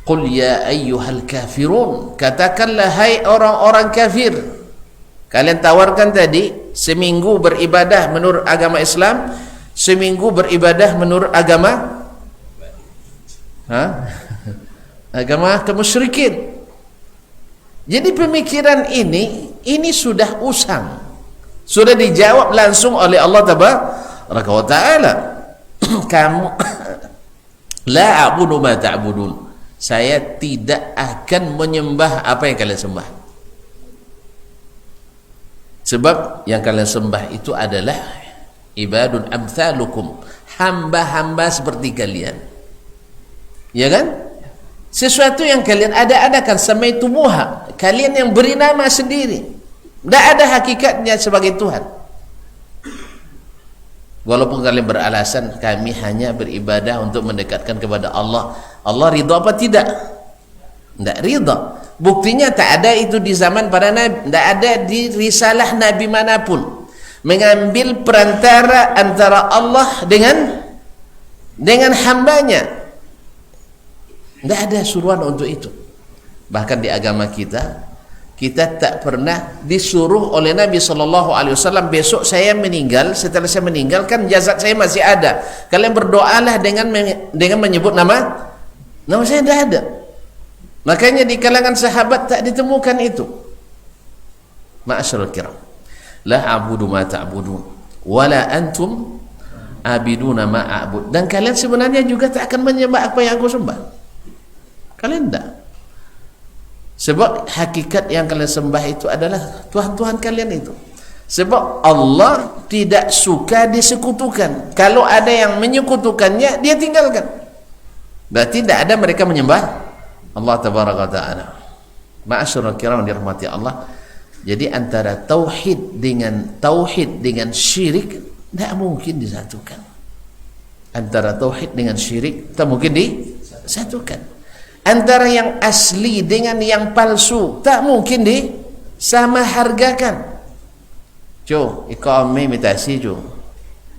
Qul ya ayyuhal kafirun, katakanlah hai orang-orang kafir. Kalian tawarkan tadi, seminggu beribadah menurut agama Islam, seminggu beribadah menurut agama agama kemusyrikin. Jadi pemikiran ini sudah usang, sudah dijawab langsung oleh Allah tabaraka wa taala. Kamu la a'budu ma ta'budun, saya tidak akan menyembah apa yang kalian sembah. Sebab yang kalian sembah itu adalah ibadun amthalukum, hamba-hamba seperti kalian. Ya kan? Sesuatu yang kalian ada-adakan, samaitumuha, kalian yang beri nama sendiri, tidak ada hakikatnya sebagai Tuhan. Walaupun kalian beralasan kami hanya beribadah untuk mendekatkan kepada Allah. Allah ridha apa tidak? Tidak ridha. Buktinya tak ada itu di zaman para nabi, tidak ada di risalah nabi manapun mengambil perantara antara Allah dengan hambanya. Tidak ada suruhan untuk itu. Bahkan di agama kita tak pernah disuruh oleh Nabi SAW, besok saya meninggal, setelah saya meninggal kan jasad saya masih ada, kalian berdoalah dengan menyebut nama saya. Tidak ada. Makanya di kalangan sahabat tak ditemukan itu. Ma'asyiral kiram, la a'budu ma ta'budun wala antum abiduna ma a'bud, dan kalian sebenarnya juga tak akan menyembah apa yang aku sembah. Kalian tidak. Sebab hakikat yang kalian sembah itu adalah Tuhan-Tuhan kalian itu. Sebab Allah tidak suka disekutukan. Kalau ada yang menyekutukannya, dia tinggalkan. Berarti tidak ada mereka menyembah Allah tabaraka wa ta'ala. Ma'asyiral kiram dirahmati Allah. Jadi antara tauhid dengan syirik tidak mungkin disatukan. Antara tauhid dengan syirik tak mungkin disatukan. Antara yang asli dengan yang palsu tak mungkin disamahargakan. Iqamah imitasi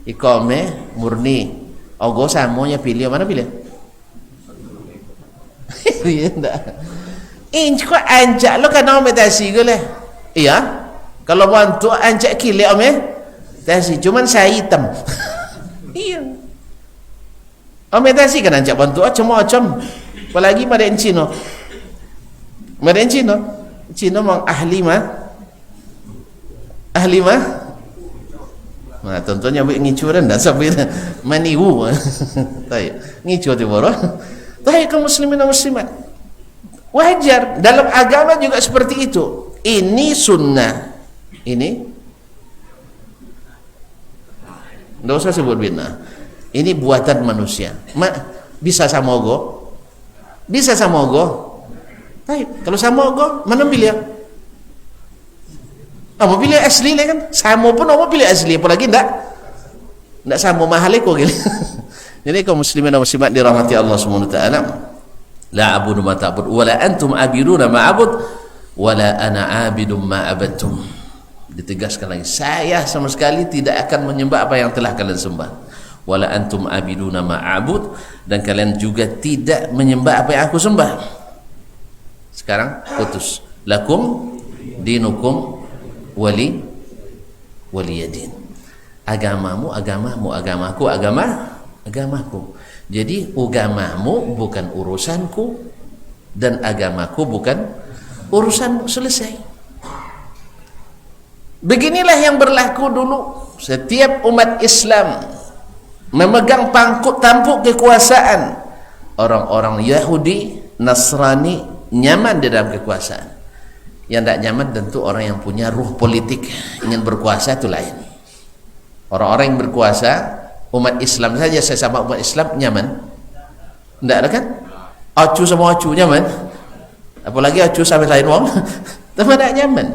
Iqamah murni. Ogo samonya pilih mana pilih? Iya enggak. Kok anjak lo kan imitasi gue lah. Iya. Kalau bantu anjak kile imitasi cuman saya hitam. Iya. Imitasi kan anjak bantu macam-macam. Apalagi madain Cina. Cina memang ahli mah. Nah, tentunya ngicuran dah sampai maniwu. Baik, ngicu tu boro. Baik kaum muslimin dan muslimat. Wajar dalam agama juga seperti itu. Ini sunnah. Ini enggak usah sebut bid'ah. Ini buatan manusia. Bisa samogo? Bisa samogo? Baik, kalau samogo mana pilih? Mau pilih asli lah kan? Samo pun mau pilih asli, apalagi ndak samo mahal kok gitu. Jadi kaum muslimin dan muslimat dirahmati Allah Subhanahu wa taala. La a'budu ma ta'bud wa la antum abiduna ma a'bud wa la ana 'abidum ma abadtum. Ditegaskan lagi, saya sama sekali tidak akan menyembah apa yang telah kalian sembah. Wa la antum abiduna ma a'bud, dan kalian juga tidak menyembah apa yang aku sembah. Sekarang putus. Lakum dinukum waliyadin. Agamamu agamamu, agamaku agamaku. Jadi agamamu bukan urusanku dan agamaku bukan urusanmu. Selesai. Beginilah yang berlaku dulu. Setiap umat Islam memegang tampuk kekuasaan, orang-orang Yahudi, Nasrani nyaman di dalam kekuasaan. Yang tidak nyaman tentu orang yang punya ruh politik, ingin berkuasa, itu lain. Orang-orang yang berkuasa, umat Islam saja, saya sama umat Islam nyaman. Tidak ada kan? Acu sama acu nyaman. Apalagi acu sampai lain wong, tidak nyaman.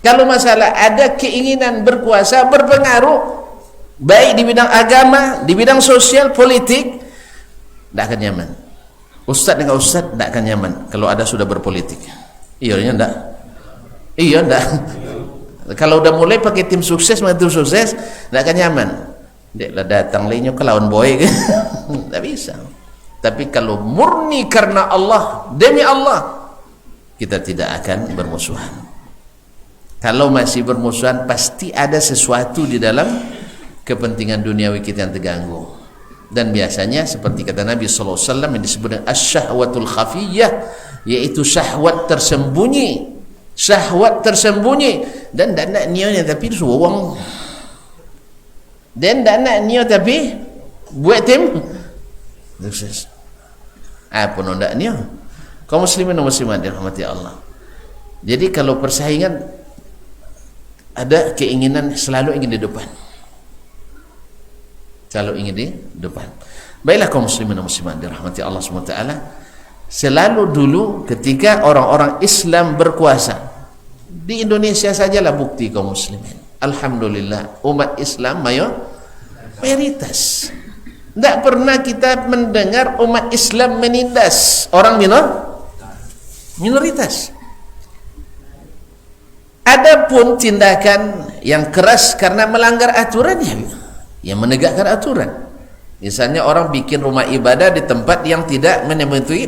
Kalau masalah ada keinginan berkuasa, berpengaruh, baik di bidang agama, di bidang sosial, politik, tidak akan nyaman. Ustadz dengan ustadz tidak akan nyaman kalau ada sudah berpolitik. Iya enggak? Iya enggak. Kalau udah mulai pakai tim sukses tidak akan nyaman. Dia datang lainnya ke lawan boy, tidak bisa. Tapi kalau murni karena Allah, demi Allah, kita tidak akan bermusuhan. Kalau masih bermusuhan, pasti ada sesuatu di dalam kepentingan duniawi kita yang terganggu. Dan biasanya seperti kata Nabi sallallahu alaihi wasallam yang disebut asyahwatul khafiyah, yaitu syahwat tersembunyi. Syahwat tersembunyi, dan tak nak niatnya tapi suruh, dan tak nak niat tapi buat tim sukses. Apa nak niat? Kaum muslimin dan muslimat dirahmati Allah. Jadi kalau persaingan, ada keinginan selalu ingin di depan, selalu ingin di depan. Baiklah kaum muslimin dan muslimat dirahmati Allah SWT. Selalu dulu ketika orang-orang Islam berkuasa, di Indonesia sajalah bukti kaum muslimin, alhamdulillah umat Islam mayoritas. Tidak pernah kita mendengar umat Islam menindas orang minoritas. Adapun tindakan yang keras karena melanggar aturan, yang menegakkan aturan. Misalnya orang bikin rumah ibadah di tempat yang tidak memenuhi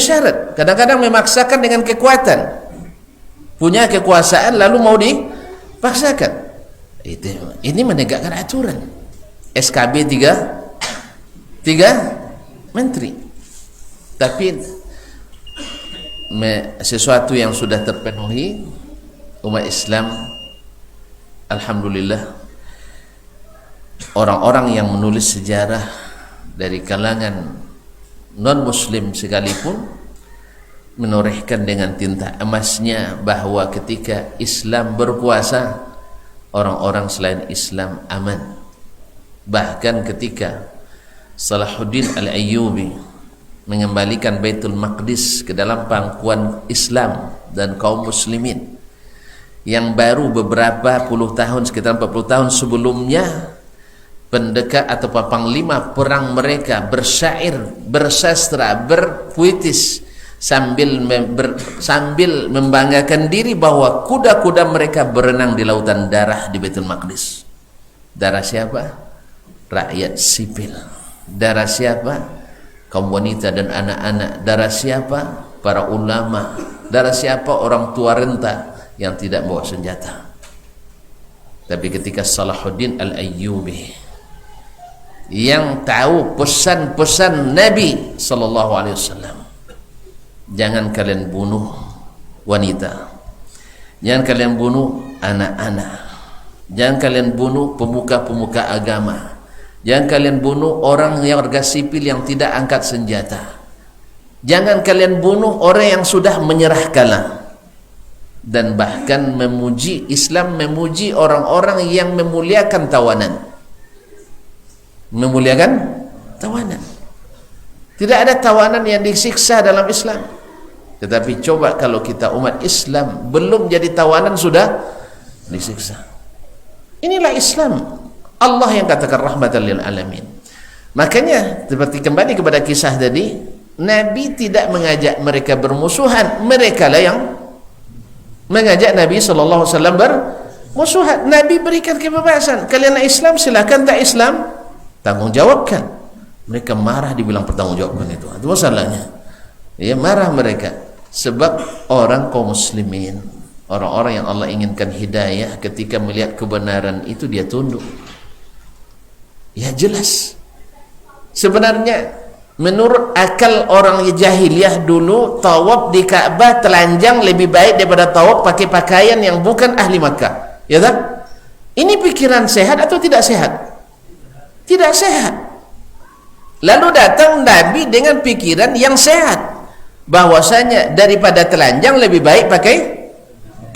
syarat. Kadang-kadang memaksakan dengan kekuatan. Punya kekuasaan lalu mau dipaksakan. Ini menegakkan aturan. SKB 3 menteri. Tapi sesuatu yang sudah terpenuhi umat Islam, alhamdulillah, orang-orang yang menulis sejarah dari kalangan non-muslim sekalipun menorehkan dengan tinta emasnya bahwa ketika Islam berkuasa, orang-orang selain Islam aman. Bahkan ketika Salahuddin Al-Ayyubi mengembalikan Baitul Maqdis ke dalam pangkuan Islam dan kaum muslimin yang baru beberapa puluh tahun, sekitar 40 tahun sebelumnya, pendekat atau panglima perang mereka bersyair, bersastra, berpuitis sambil membanggakan diri bahwa kuda-kuda mereka berenang di lautan darah di Baitul Maqdis. Darah siapa? Rakyat sipil. Darah siapa? Kaum wanita dan anak-anak. Darah siapa? Para ulama. Darah siapa? Orang tua renta yang tidak bawa senjata. Tapi ketika Salahuddin Al-Ayyubi yang tahu pesan-pesan Nabi sallallahu alaihi wasallam, jangan kalian bunuh wanita, jangan kalian bunuh anak-anak, jangan kalian bunuh pemuka-pemuka agama, jangan kalian bunuh orang yang warga sipil yang tidak angkat senjata, jangan kalian bunuh orang yang sudah menyerah kalah. Dan bahkan memuji, Islam memuji orang-orang yang memuliakan tawanan. Memuliakan tawanan. Tidak ada tawanan yang disiksa dalam Islam. Tetapi coba kalau kita umat Islam belum jadi tawanan sudah disiksa. Inilah Islam. Allah yang katakan rahmatan lil alamin. Makanya seperti kembali kepada kisah tadi, Nabi tidak mengajak mereka bermusuhan, mereka lah yang mengajak Nabi sallallahu alaihi wasallam bermusuhan. Nabi berikan kebebasan. Kalian Islam silakan, tak Islam tanggung jawabkan. Mereka marah dibilang pertanggungjawabkan itu masalahnya. Ya, marah mereka sebab orang kaum muslimin, orang-orang yang Allah inginkan hidayah, ketika melihat kebenaran itu dia tunduk. Ya jelas. Sebenarnya menurut akal orang jahiliyah dulu, tawaf di Ka'bah telanjang lebih baik daripada tawaf pakai pakaian yang bukan ahli Makkah. Ya tak? Ini pikiran sehat atau tidak sehat? Tidak sehat. Lalu datang Nabi dengan pikiran yang sehat, bahwasanya daripada telanjang lebih baik pakai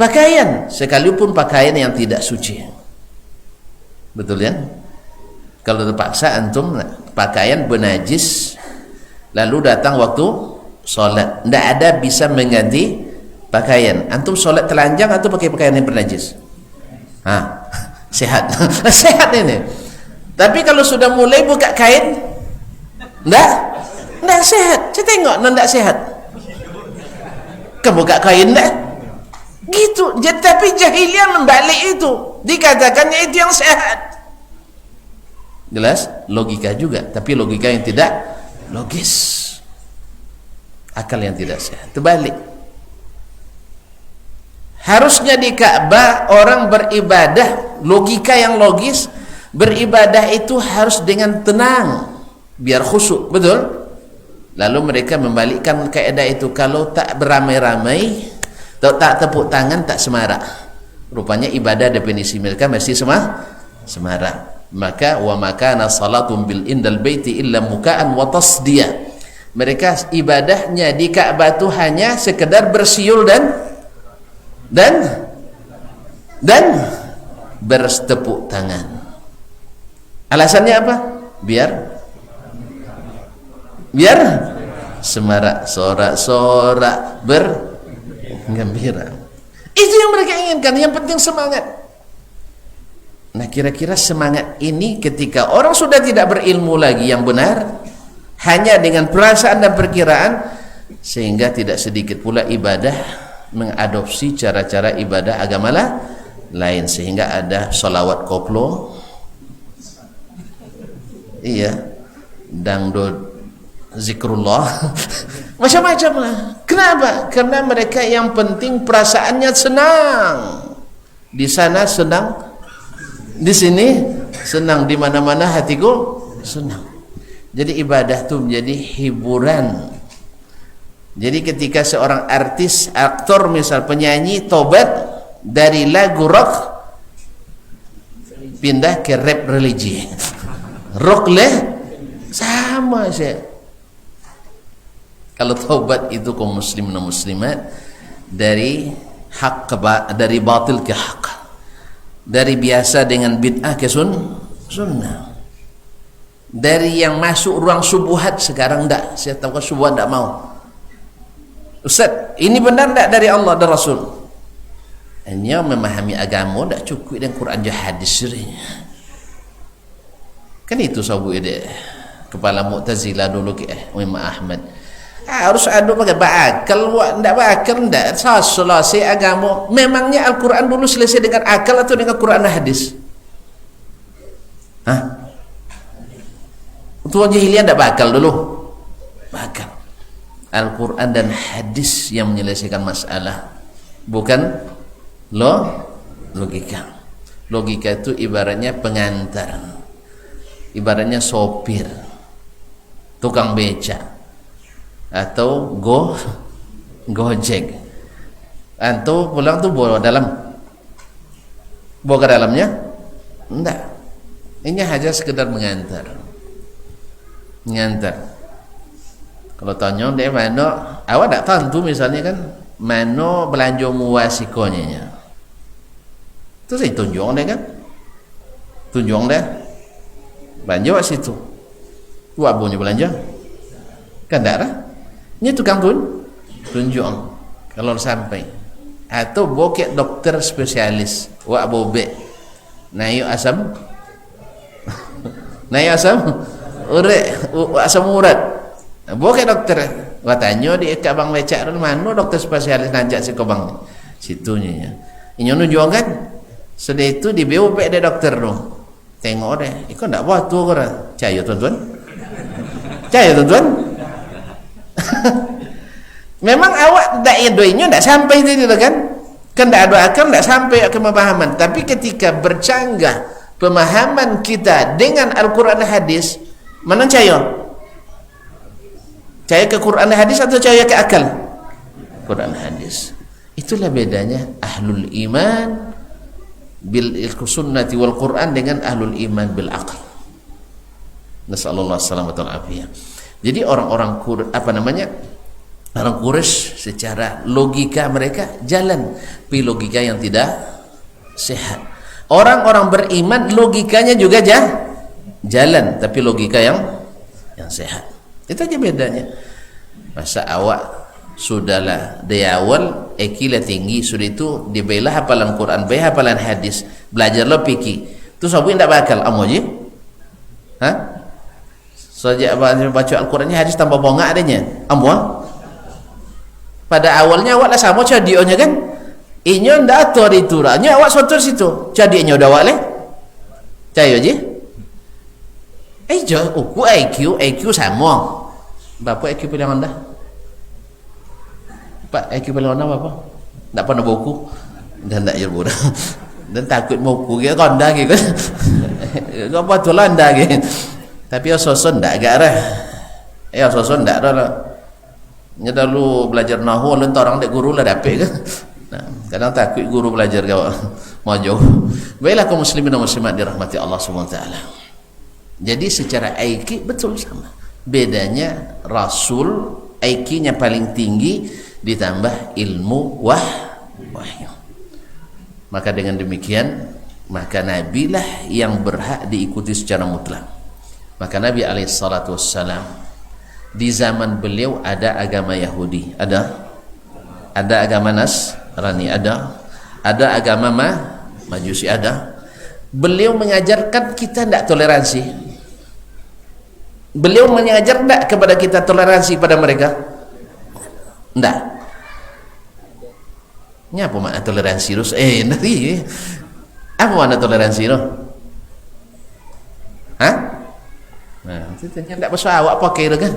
pakaian, sekalipun pakaian yang tidak suci. Betul ya? Kalau terpaksa antum pakaian benajis, lalu datang waktu sholat, tidak ada bisa mengganti pakaian. Antum sholat telanjang atau pakai pakaian yang bernajis? Sehat. Sehat ini. Tapi kalau sudah mulai buka kain, tidak sehat. Saya tengok tidak sehat. Kebuka kain tidak? Gitu. Tapi jahiliyah membalik itu, dikatakannya itu yang sehat. Jelas? Logika juga, tapi logika yang tidak logis, akal yang tidak sehat. Terbalik. Harusnya di Ka'bah orang beribadah, logika yang logis, beribadah itu harus dengan tenang, biar khusyuk, betul? Lalu mereka membalikkan kaidah itu, kalau tak beramai-ramai, tak tepuk tangan, tak semarak. Rupanya ibadah definisi mereka mesti semarak. Maka wa makana salatum bil indal baiti illa muka'an wa tasdiya. Mereka ibadahnya di Ka'bah itu hanya sekedar bersiul dan bertepuk tangan. Alasannya apa? Biar semarak, sorak-sorak, bergembira. Itu yang mereka inginkan, yang penting semangat. Nah, kira-kira semangat ini ketika orang sudah tidak berilmu lagi yang benar, hanya dengan perasaan dan perkiraan, sehingga tidak sedikit pula ibadah mengadopsi cara-cara ibadah agama lain, sehingga ada salawat koplo, iya, dangdut, zikrullah, macam-macam lah. Kenapa? Karena mereka yang penting perasaannya senang, di sana senang, di sini senang, di mana-mana hatiku senang. Jadi ibadah itu menjadi hiburan. Jadi ketika seorang artis, aktor, misal penyanyi tobat dari lagu rock pindah ke rap religi, rock sama saja. Kalau taubat itu kaum muslimin dan muslimat dari hak dari batil ke hak, dari biasa dengan bid'ah ke sunnah, dari yang masuk ruang subuhat sekarang enggak, saya tahu kan subuhat enggak mau. Ustaz, ini benar enggak dari Allah dan Rasul? Hanya memahami agama enggak cukup dengan Quran dan hadis sendiri. Kan itu sabu ide kepala Mu'tazilah dulu ke Imam Ahmad. Harus ada pakai berakal, enggak berakal enggak selesai agama. Memangnya Al-Quran dulu selesai dengan akal atau dengan Quran dan hadis? Hah? Untuk jahiliyah enggak berakal dulu? Berakal. Al-Quran dan hadis yang menyelesaikan masalah, bukan logika. Logika itu ibaratnya pengantar, ibaratnya sopir, tukang beca, atau gojek, atau pulang tuh bawa ke dalamnya enggak, ini hanya sekedar mengantar. Kalau tanya dia mana, awak tak tahu misalnya kan mana belanja muasikonya, tu saya tunjuk dia kan, tunjuk dia belanja kat situ, buat punya belanja kan tak lah. Ini tukang tunjuk kalau sampai, atau bokek dokter spesialis wak bobek naik asam asam urat, bokek dokter wak tanya di kat bang becak mana dokter spesialis najak si kobang situnya ini nunjuk kan. Sudah itu di bobek dia dokter tu tengok dia, ikut tak buat tu korang cahaya tuan-tuan, memang awak tak doinya tak sampai tadi kan tak ada akal, tak sampai ke pemahaman. Tapi ketika bercanggah pemahaman kita dengan Al-Quran dan hadis, mana cahaya ke Quran dan hadis atau cahaya ke akal? Quran dan hadis. Itulah bedanya ahlul iman bil sunnati wal Quran dengan ahlul iman bil aql. Nasallallahu alaihi wasallam. Jadi orang-orang orang Quraisy secara logika mereka jalan, tapi logika yang tidak sehat. Orang-orang beriman logikanya juga jalan, tapi logika yang sehat. Itu aja bedanya. Masa awak sudahlah dari awal ekila tinggi, sudah itu dibelah hafalan Quran, belah hafalan hadis, belajarlah fikih. Tu sabu ndak bakal amo je. Hah? Sejak baca Al-Qurannya hadis tambah bongak adanya. Amo. Pada awalnya awak lah sama cadionya kan. Inyo ndak atur itu nya awak sotor situ. Cadionya udah awak le. Cayo je. Jo, uku IQ sama. Bapak IQ pilih anda? Pak IQ pilih anda apa? Tak pernah buku dan tak jauh dah. Dan takut buku dia konda gitu. Apa tu landa gitu. Tapi soson tak agak dah. Soson tak dah. Nya dulu belajar nahu lain orang dek guru lah dapat kan. Nah, kadang takut guru belajar kau mau jauh. Baiklah kaum muslimin dan muslimat dirahmati Allah Subhanahu wa taala. Jadi secara IQ betul sama. Bedanya Rasul IQ-nya paling tinggi ditambah ilmu wahyu. Maka dengan demikian maka Nabi lah yang berhak diikuti secara mutlak. Maka Nabi alaihissalatu wassalam di zaman beliau ada agama Yahudi, ada agama Nasrani, ada agama Majusi, ada. Beliau mengajarkan kita tidak toleransi. Beliau mengajar tidak kepada kita toleransi pada mereka? Tidak. Ini apa makna toleransi terus? Nanti apa makna toleransi tu? Hah? Nah, itu tidak pasal awak pakai kan?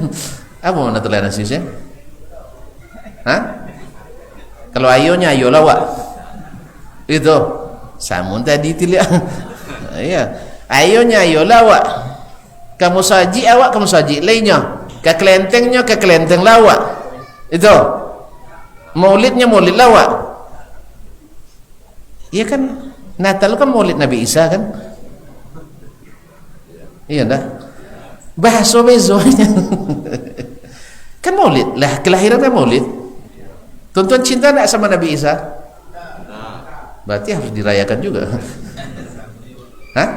Apa makna toleransi sih? Hah? Kalau ayonya ayolah awak. Itu samun tadi tidak. Iya. Ayonya ayolah awak. Kamu saji awak, kamu saji lainnya. Ke kelentengnya ke kelenteng lawak. Itu. Maulidnya maulid lawak. Iya kan? Natal kan maulid Nabi Isa kan? Iya dah. Bahasa bezonya. Kan maulid, lah kelahiran kan maulid. Tuan-tuan cinta enggak sama Nabi Isa? Berarti harus dirayakan juga. Hah?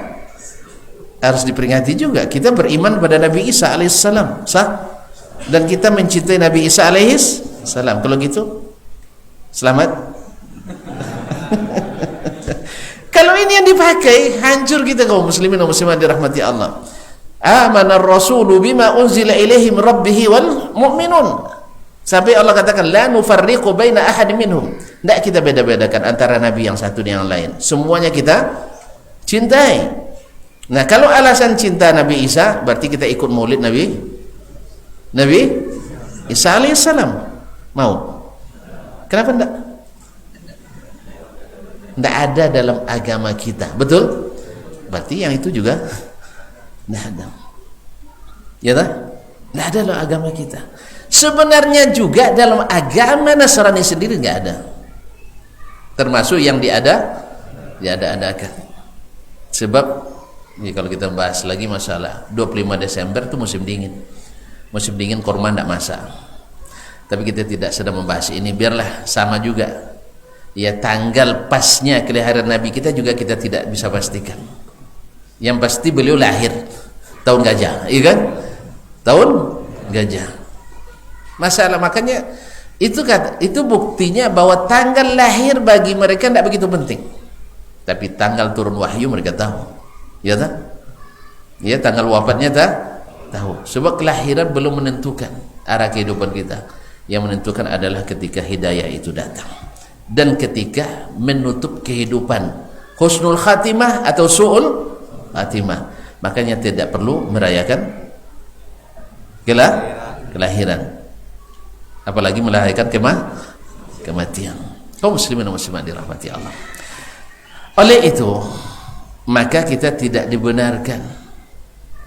Harus diperingati juga. Kita beriman pada Nabi Isa alaihissalam, sah? Dan kita mencintai Nabi Isa alaihissalam. Kalau gitu, selamat. Kalau ini yang dipakai, hancur kita kaum muslimin dan muslimat dirahmati Allah. Amanar rasulu bima unzila ilaihi min rabbih wal mu'minun. Sampai Allah katakan la nufarriqu baina ahadin minhum. Tidak kita beda-bedakan antara nabi yang satu dengan yang lain. Semuanya kita cintai. Nah, kalau alasan cinta Nabi Isa, berarti kita ikut maulid Nabi Isa alaihissalam. Mau? Kenapa enggak? Tidak ada dalam agama kita, betul? Berarti yang itu juga tidak ada. Ya tak? Tidak ada dalam agama kita. Sebenarnya juga dalam agama Nasrani sendiri nggak ada. Termasuk yang diada-adakan. Sebab ini kalau kita bahas lagi masalah 25 Desember itu musim dingin. Musim dingin kurma tidak masak. Tapi kita tidak sedang membahas ini. Biarlah sama juga. Ya, tanggal pasnya kelahiran Nabi kita juga kita tidak bisa pastikan. Yang pasti beliau lahir tahun gajah, iya kan? Tahun gajah. Masalah makanya itu buktinya bahwa tanggal lahir bagi mereka tidak begitu penting. Tapi tanggal turun wahyu mereka tahu. Ya tak? Ya, tanggal wafatnya tahu. Sebab kelahiran belum menentukan arah kehidupan kita. Yang menentukan adalah ketika hidayah itu datang. Dan ketika menutup kehidupan husnul khatimah atau su'ul khatimah, makanya tidak perlu merayakan kelahiran, apalagi merayakan kematian. Kaum muslimin dan muslimat dirahmati Allah. Oleh itu maka kita tidak dibenarkan,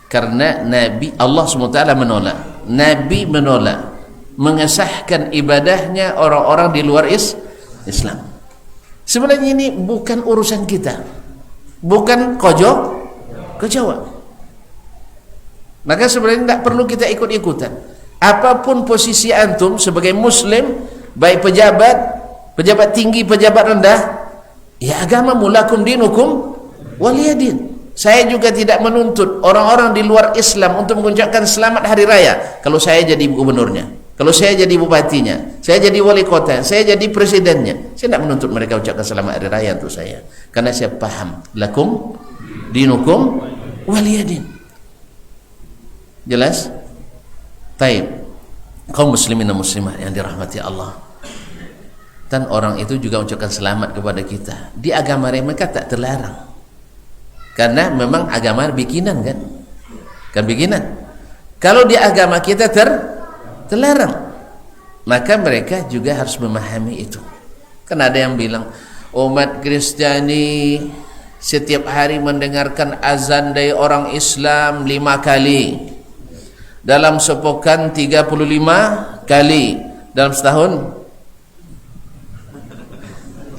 karena Allah SWT menolak, Nabi menolak mengesahkan ibadahnya orang-orang di luar Islam. Sebenarnya ini bukan urusan kita, bukan kejawa. Maka sebenarnya tidak perlu kita ikut-ikutan. Apapun posisi antum sebagai muslim, baik pejabat tinggi, pejabat rendah, ya agama mulakum dinukum waliyadin. Saya juga tidak menuntut orang-orang di luar Islam untuk mengucapkan selamat hari raya kalau saya jadi gubernurnya, kalau saya jadi bupatinya, saya jadi wali kota, saya jadi presidennya. Saya tidak menuntut mereka ucapkan selamat hari raya untuk saya, karena saya paham lakum dinukum waliyadin. Jelas? Taib. Kaum muslimin dan muslimah yang dirahmati Allah. Dan orang itu juga ucapkan selamat kepada kita. Di agama mereka tak terlarang. Karena memang agama bikinan kan? Kan bikinan. Kalau di agama kita terlarang, maka mereka juga harus memahami itu. Kan ada yang bilang umat Kristiani setiap hari mendengarkan azan dari orang Islam 5 kali, dalam sepekan 35 kali, dalam setahun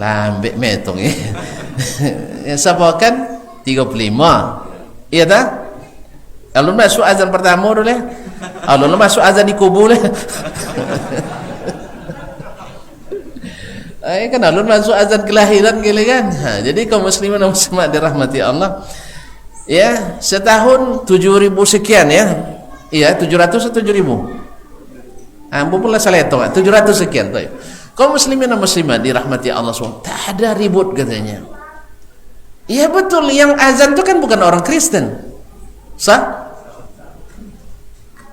lambek metong ya. Sepekan 35, iya tak? Kalau masuk azan pertama dulu ya, kalau masuk azan di kubur ya. Kan alun masuk azan kelahiran gila kan. Jadi kaum muslimin dan muslimat dirahmati Allah, ya, setahun 7.000 sekian ya. Iya, 700 atau 7.000? Ambo pula salah itu, 700 sekian tuh. Kaum muslimin dan muslimat dirahmati Allah SWT, tak ada ribut katanya. Iya betul, yang azan itu kan bukan orang Kristen. Sah?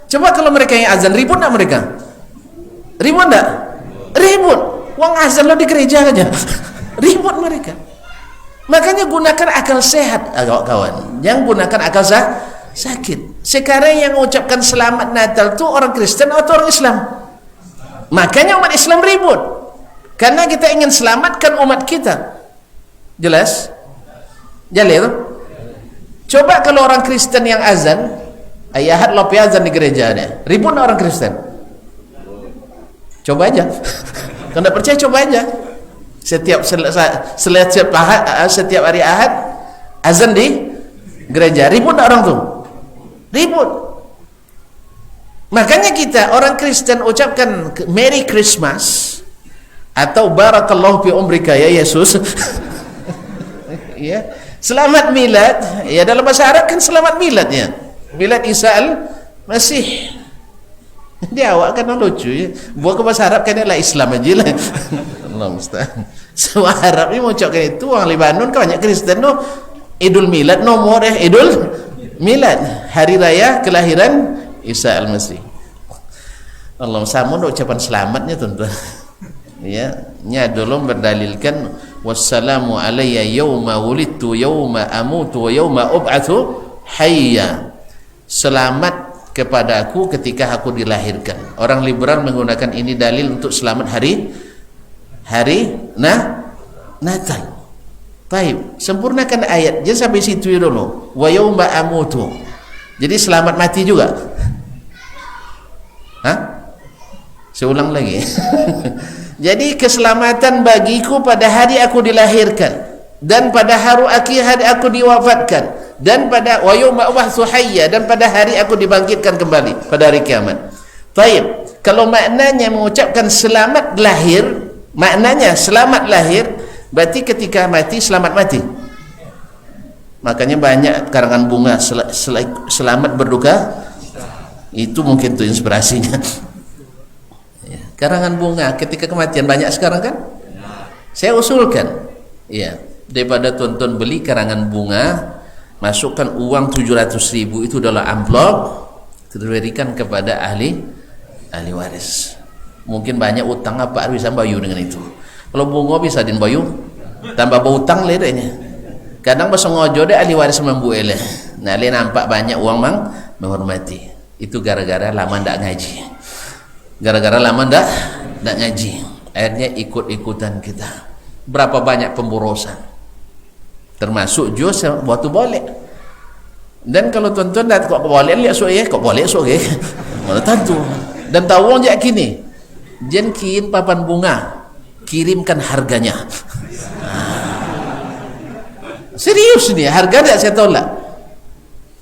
Coba kalau mereka yang azan, ribut enggak mereka? Ribut enggak? Ribut. Wong azan lo di gereja aja. Ribut mereka. Makanya gunakan akal sehat, kawan. Jangan gunakan akal sakit. Sekarang yang mengucapkan selamat Natal itu orang Kristen atau orang Islam? Makanya umat Islam ribut. Karena kita ingin selamatkan umat kita. Jelas? Jalil? Coba kalau orang Kristen yang azan, ayat lopi azan di gerejanya, ribut orang Kristen. Coba aja. Kalau tidak percaya coba aja. Setiap hari Ahad azan di gereja, ribut orang tuh. Ribut. Makanya kita orang Kristen ucapkan Merry Christmas atau Barakallahu fi umrika ya Yesus. Ya, selamat milad. Ya, dalam bahasa Arab kan selamat miladnya. Milad Isa al-Masih. Dia awak kan lucu ya. Buat ke bahasa Arab kan adalah Islam aja lah. Allah musta'an. Semua Arab ni mengucapkan itu. Orang Lebanon kan banyak Kristen no. Idul Milad nomor Idul Milad, hari raya kelahiran Isa al-Masih. Allah sama ucapan selamatnya tuan-tuan. Ya, nya dulu berdalilkan wassalamu alayya yauma wulidtu yauma amutu wa yauma ub'atsu hayya. Selamat kepada aku ketika aku dilahirkan. Orang liberal menggunakan ini dalil untuk selamat hari Natal. Baik, sempurnakan ayat. Jangan sampai situ dulu. Wa yauma amutu. Jadi selamat mati juga. Hah? Saya ulang lagi. Jadi keselamatan bagiku pada hari aku dilahirkan, dan pada hari aku diwafatkan, dan pada wa yauma ub'atsu hayya, dan pada hari aku dibangkitkan kembali pada hari kiamat. Baik, kalau maknanya mengucapkan selamat lahir, maknanya selamat lahir, berarti ketika mati selamat mati. Makanya banyak karangan bunga selamat berduka. Itu mungkin tuh inspirasinya. Ya, karangan bunga ketika kematian banyak sekarang kan? Saya usulkan, ya, daripada tuan-tuan beli karangan bunga, masukkan uang 700.000 itu dalam amplop, diberikan kepada ahli waris. Mungkin banyak utang apa bisa bayu dengan itu. Kalau bunga bisa din bayu, tambah berutang ledenya. Kadang bersengaja deh ahli waris membuat leh. Nah, le nampak banyak uang menghormati. Itu gara-gara lama ndak ngaji. Gara-gara lama ndak ngaji. Akhirnya ikut-ikutan kita. Berapa banyak pemborosan. Termasuk juga waktu boleh. Dan kalau tuan-tuan dah kok boleh lihat sok kok boleh sok mana tentu. Dan tahu je kini. Jen kirim papan bunga, kirimkan harganya. Serius ni, harga tak saya tolak.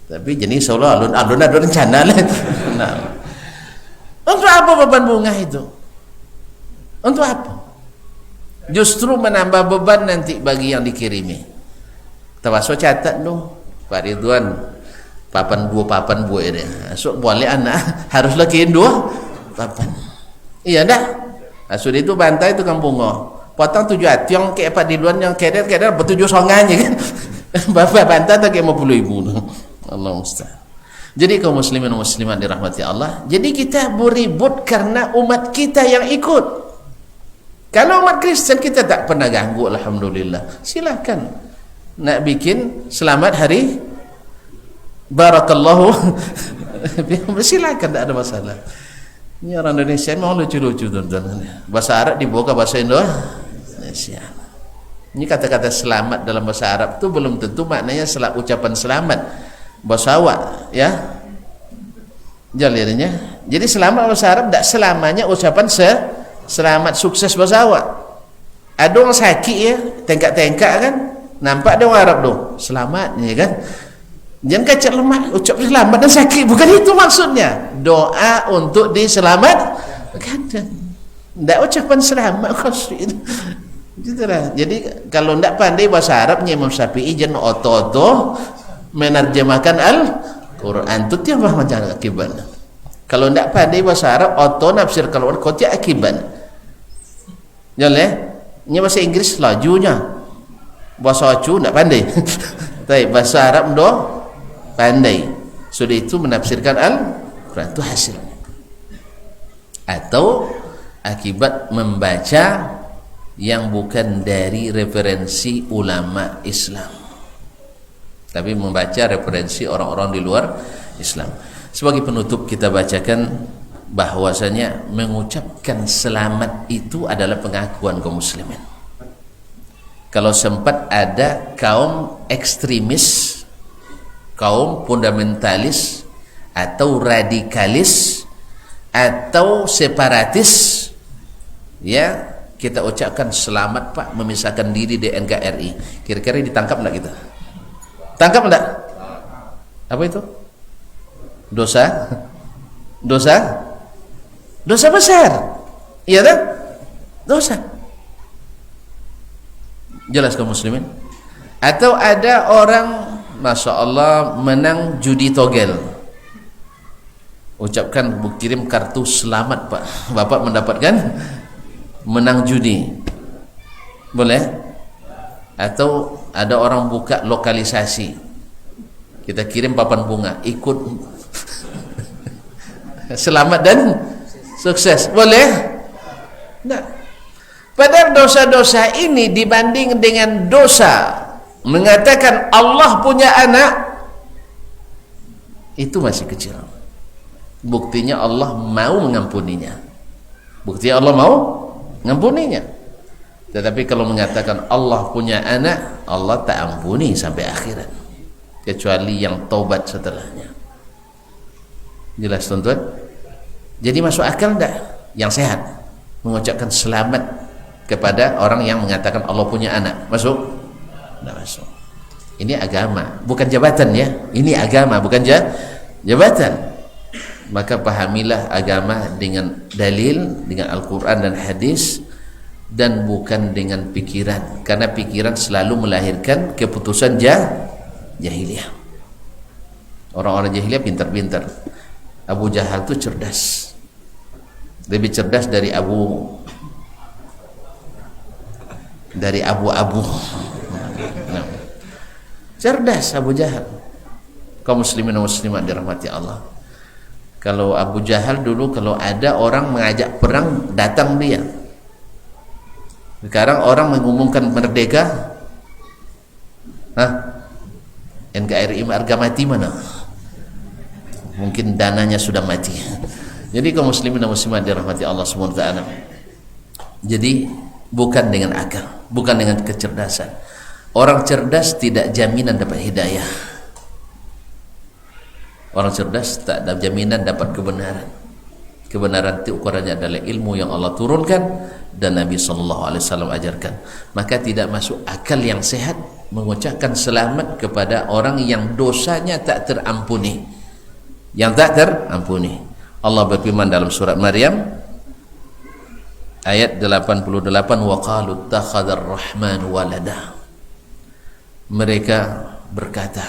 Tapi jenis seolah alun ada rencana lah. Nah. Untuk apa papan bunga itu? Untuk apa? Justru menambah beban nanti bagi yang dikirimi. Termasuk catat dong, Pak Ridwan, papan buah dia. So boleh anak haruslah kirim 2 papan. Iya dah. Sudah itu bantai itu kan bunga. Potong 7 hati yang kayak Pak Ridwan yang keder bertujuh songannya kan. Bapak bantai tak kayak 50.000. Allah musta'an. Jadi kaum muslimin dan muslimat dirahmati Allah, jadi kita beribut karena umat kita yang ikut. Kalau umat Kristen kita tak pernah ganggu, alhamdulillah. Silakan nak bikin selamat hari barakallahu silakan, tak ada masalah. Ini orang Indonesia memang lucu-lucu tuan-tuan. Bahasa Arab dibawa ke bahasa Indonesia. Ini kata-kata selamat dalam bahasa Arab itu belum tentu maknanya ucapan selamat bahasa awak, ya. Jalirnya. Jadi selamat bahasa Arab tak selamanya ucapan selamat sukses bahasa awak. Ada orang sakit ya, tengkak-tengkak kan, nampak dia orang Arab tu selamat ya kan. Jangan kacau lemah ucap selamat dan sakit, bukan itu maksudnya. Doa untuk diselamatkan. Tak ucapan selamat khusus. Gitulah. Jadi kalau tak pandai bahasa Arabnya Imam Syafi'i jangan oto-oto menerjemahkan Al-Quran itu tiap macam akibat. Kalau tak pandai bahasa Arab oto nafsir kalau kau tiap akibat. Jangan ini bahasa Inggris lajunya. Bahasa Acu tak pandai. Tapi bahasa Arab do pandai. Sudah itu menafsirkan Al-Quran itu hasilnya. Atau akibat membaca yang bukan dari referensi ulama Islam, tapi membaca referensi orang-orang di luar Islam. Sebagai penutup kita bacakan bahwasanya mengucapkan selamat itu adalah pengakuan kaum muslimin. Kalau sempat ada kaum ekstremis, kaum fundamentalis atau radikalis atau separatis, ya, kita ucapkan selamat Pak memisahkan diri di NKRI. Kira-kira ditangkap enggak kita? Tangkap enggak? Apa itu? Dosa? dosa besar. Iya tak? Dosa. Jelas kaum muslimin? Atau ada orang Masya Allah menang judi togel, ucapkan, kirim kartu selamat Pak, Bapak mendapatkan menang judi, boleh? Atau ada orang buka lokalisasi, kita kirim papan bunga, ikut selamat dan sukses, boleh? Nah, padahal dosa-dosa ini dibanding dengan dosa mengatakan Allah punya anak, itu masih kecil. Buktinya Allah mau mengampuninya, buktinya Allah mau mengampuninya. Tetapi kalau mengatakan Allah punya anak, Allah tak ampuni sampai akhirat, kecuali yang taubat setelahnya. Jelas tuan-tuan? Jadi masuk akal enggak yang sehat mengucapkan selamat kepada orang yang mengatakan Allah punya anak? Masuk? Tidak masuk. Ini agama, bukan jabatan ya. Ini agama, bukan jabatan. Maka pahamilah agama dengan dalil, dengan Al-Quran dan hadis, dan bukan dengan pikiran, karena pikiran selalu melahirkan keputusan jahiliyah. Orang-orang jahiliyah pintar-pintar. Abu Jahal itu cerdas, lebih cerdas dari Abu nah, cerdas Abu Jahal. Kaum muslimin dan muslimat dirahmati Allah, kalau Abu Jahal dulu kalau ada orang mengajak perang, datang dia. Sekarang orang mengumumkan merdeka, NKRI harga mati mana? Mungkin dananya sudah mati. Jadi kaum muslimin dan muslimat dirahmati Allah SWT, jadi bukan dengan akal, bukan dengan kecerdasan. Orang cerdas tidak jaminan dapat hidayah. Orang cerdas tak ada jaminan dapat kebenaran. Kebenaran itu ukurannya adalah ilmu yang Allah turunkan dan Nabi SAW ajarkan. Maka tidak masuk akal yang sehat mengucapkan selamat kepada orang yang dosanya tak terampuni, yang tak terampuni. Allah berfirman dalam surat Maryam ayat 88, wa qalu ittakhadar rahman walada. Mereka berkata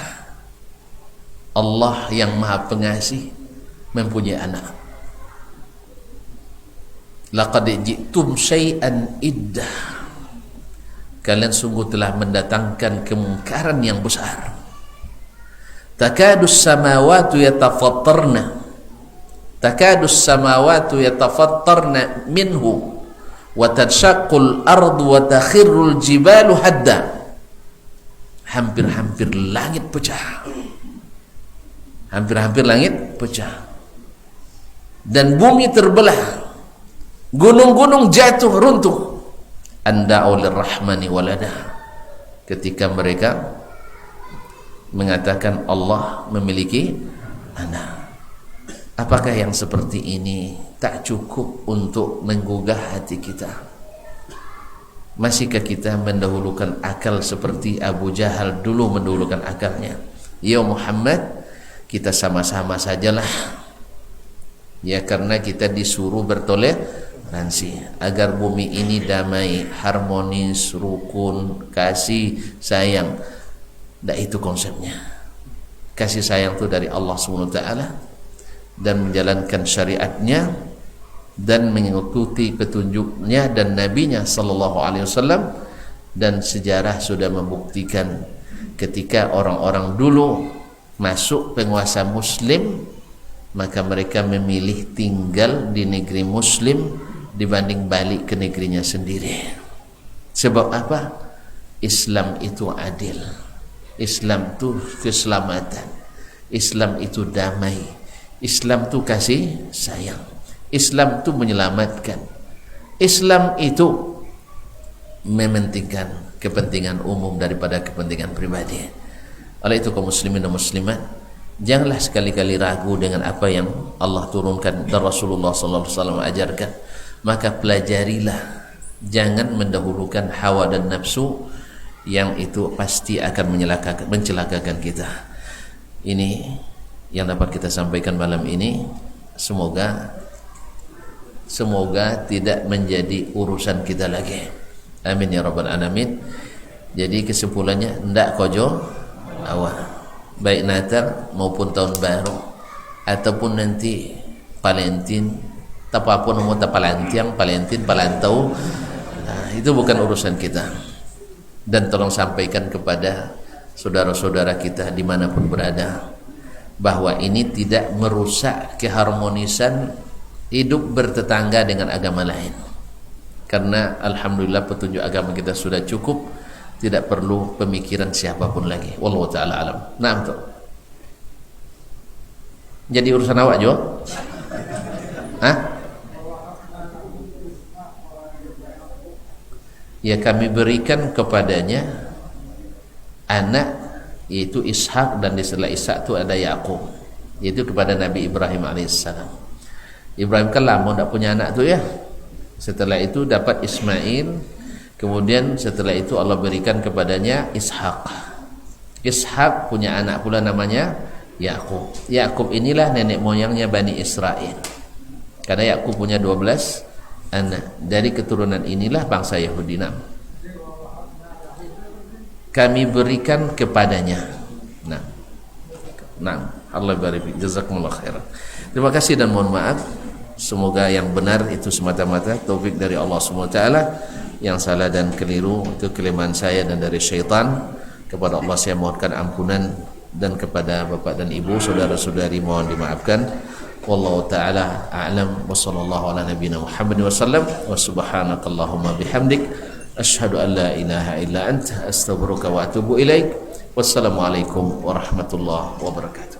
Allah yang maha pengasih mempunyai anak. Laqad ji'tum syai'an iddah, kalian sungguh telah mendatangkan kemungkaran yang besar. Takadus samawati yatafattarna, takadus samawati yatafattarna minhu wa tanshaqqul ardu wa takhirrul jibalu hadda. Hampir-hampir langit pecah, hampir-hampir langit pecah dan bumi terbelah, gunung-gunung jatuh runtuh. Anda'u lirrahmani walada, ketika mereka mengatakan Allah memiliki anak. Apakah yang seperti ini tak cukup untuk menggugah hati kita? Masihkah kita mendahulukan akal seperti Abu Jahal dulu mendahulukan akalnya? Ya Muhammad, kita sama-sama sajalah, ya, karena kita disuruh bertoleransi agar bumi ini damai, harmonis, rukun, kasih sayang. Dan itu konsepnya. Kasih sayang itu dari Allah SWT dan menjalankan syariatnya dan mengikuti petunjuknya dan nabinya sallallahu alaihi wasallam. Dan sejarah sudah membuktikan ketika orang-orang dulu masuk penguasa muslim, maka mereka memilih tinggal di negeri muslim dibanding balik ke negerinya sendiri. Sebab apa? Islam itu adil, Islam itu keselamatan, Islam itu damai, Islam itu kasih sayang, Islam itu menyelamatkan, Islam itu mementingkan kepentingan umum daripada kepentingan pribadi. Oleh itu kaum muslimin dan muslimat, janganlah sekali-kali ragu dengan apa yang Allah turunkan dan Rasulullah SAW ajarkan. Maka pelajarilah, jangan mendahulukan hawa dan nafsu, yang itu pasti akan mencelakakan kita. Ini yang dapat kita sampaikan malam ini. semoga tidak menjadi urusan kita lagi. Amin ya rabbal alamin. Jadi kesimpulannya ndak kojo awal, baik Natal maupun tahun baru ataupun nanti Valentine, tapapun mau tapalantiang, Valentine, palantau, nah, itu bukan urusan kita. Dan tolong sampaikan kepada saudara-saudara kita dimanapun berada bahwa ini tidak merusak keharmonisan hidup bertetangga dengan agama lain. Karena alhamdulillah petunjuk agama kita sudah cukup, tidak perlu pemikiran siapapun lagi. Wallahu taala alam. Nah, tuh. Jadi urusan awak Jo? Hah? Ya kami berikan kepadanya anak yaitu Ishak, dan di setelah Ishak itu ada Yakub, yaitu kepada Nabi Ibrahim alaihissalam. Ibrahim kan lama tidak punya anak tuh ya. Setelah itu dapat Ismail. Kemudian setelah itu Allah berikan kepadanya Ishak. Ishak punya anak pula namanya Yakub. Yakub inilah nenek moyangnya Bani Israel. Karena Yakub punya 12 anak. Dari keturunan inilah bangsa Yahudi kami berikan kepadanya. Nah, Allah barik. Jazakumullah khairan. Terima kasih dan mohon maaf. Semoga yang benar itu semata-mata taufik dari Allah SWT. Yang salah dan keliru itu kelemahan saya dan dari syaitan. Kepada Allah saya mohonkan ampunan, dan kepada bapak dan ibu, saudara-saudari mohon dimaafkan. Wallahu taala a'lam wa sallallahu ala nabiyyina Muhammad wa sallam wa subhanakallahumma bihamdik asyhadu an la ilaha illa anta astaghfiruka wa atubu ilaik. Wassalamualaikum warahmatullahi wabarakatuh.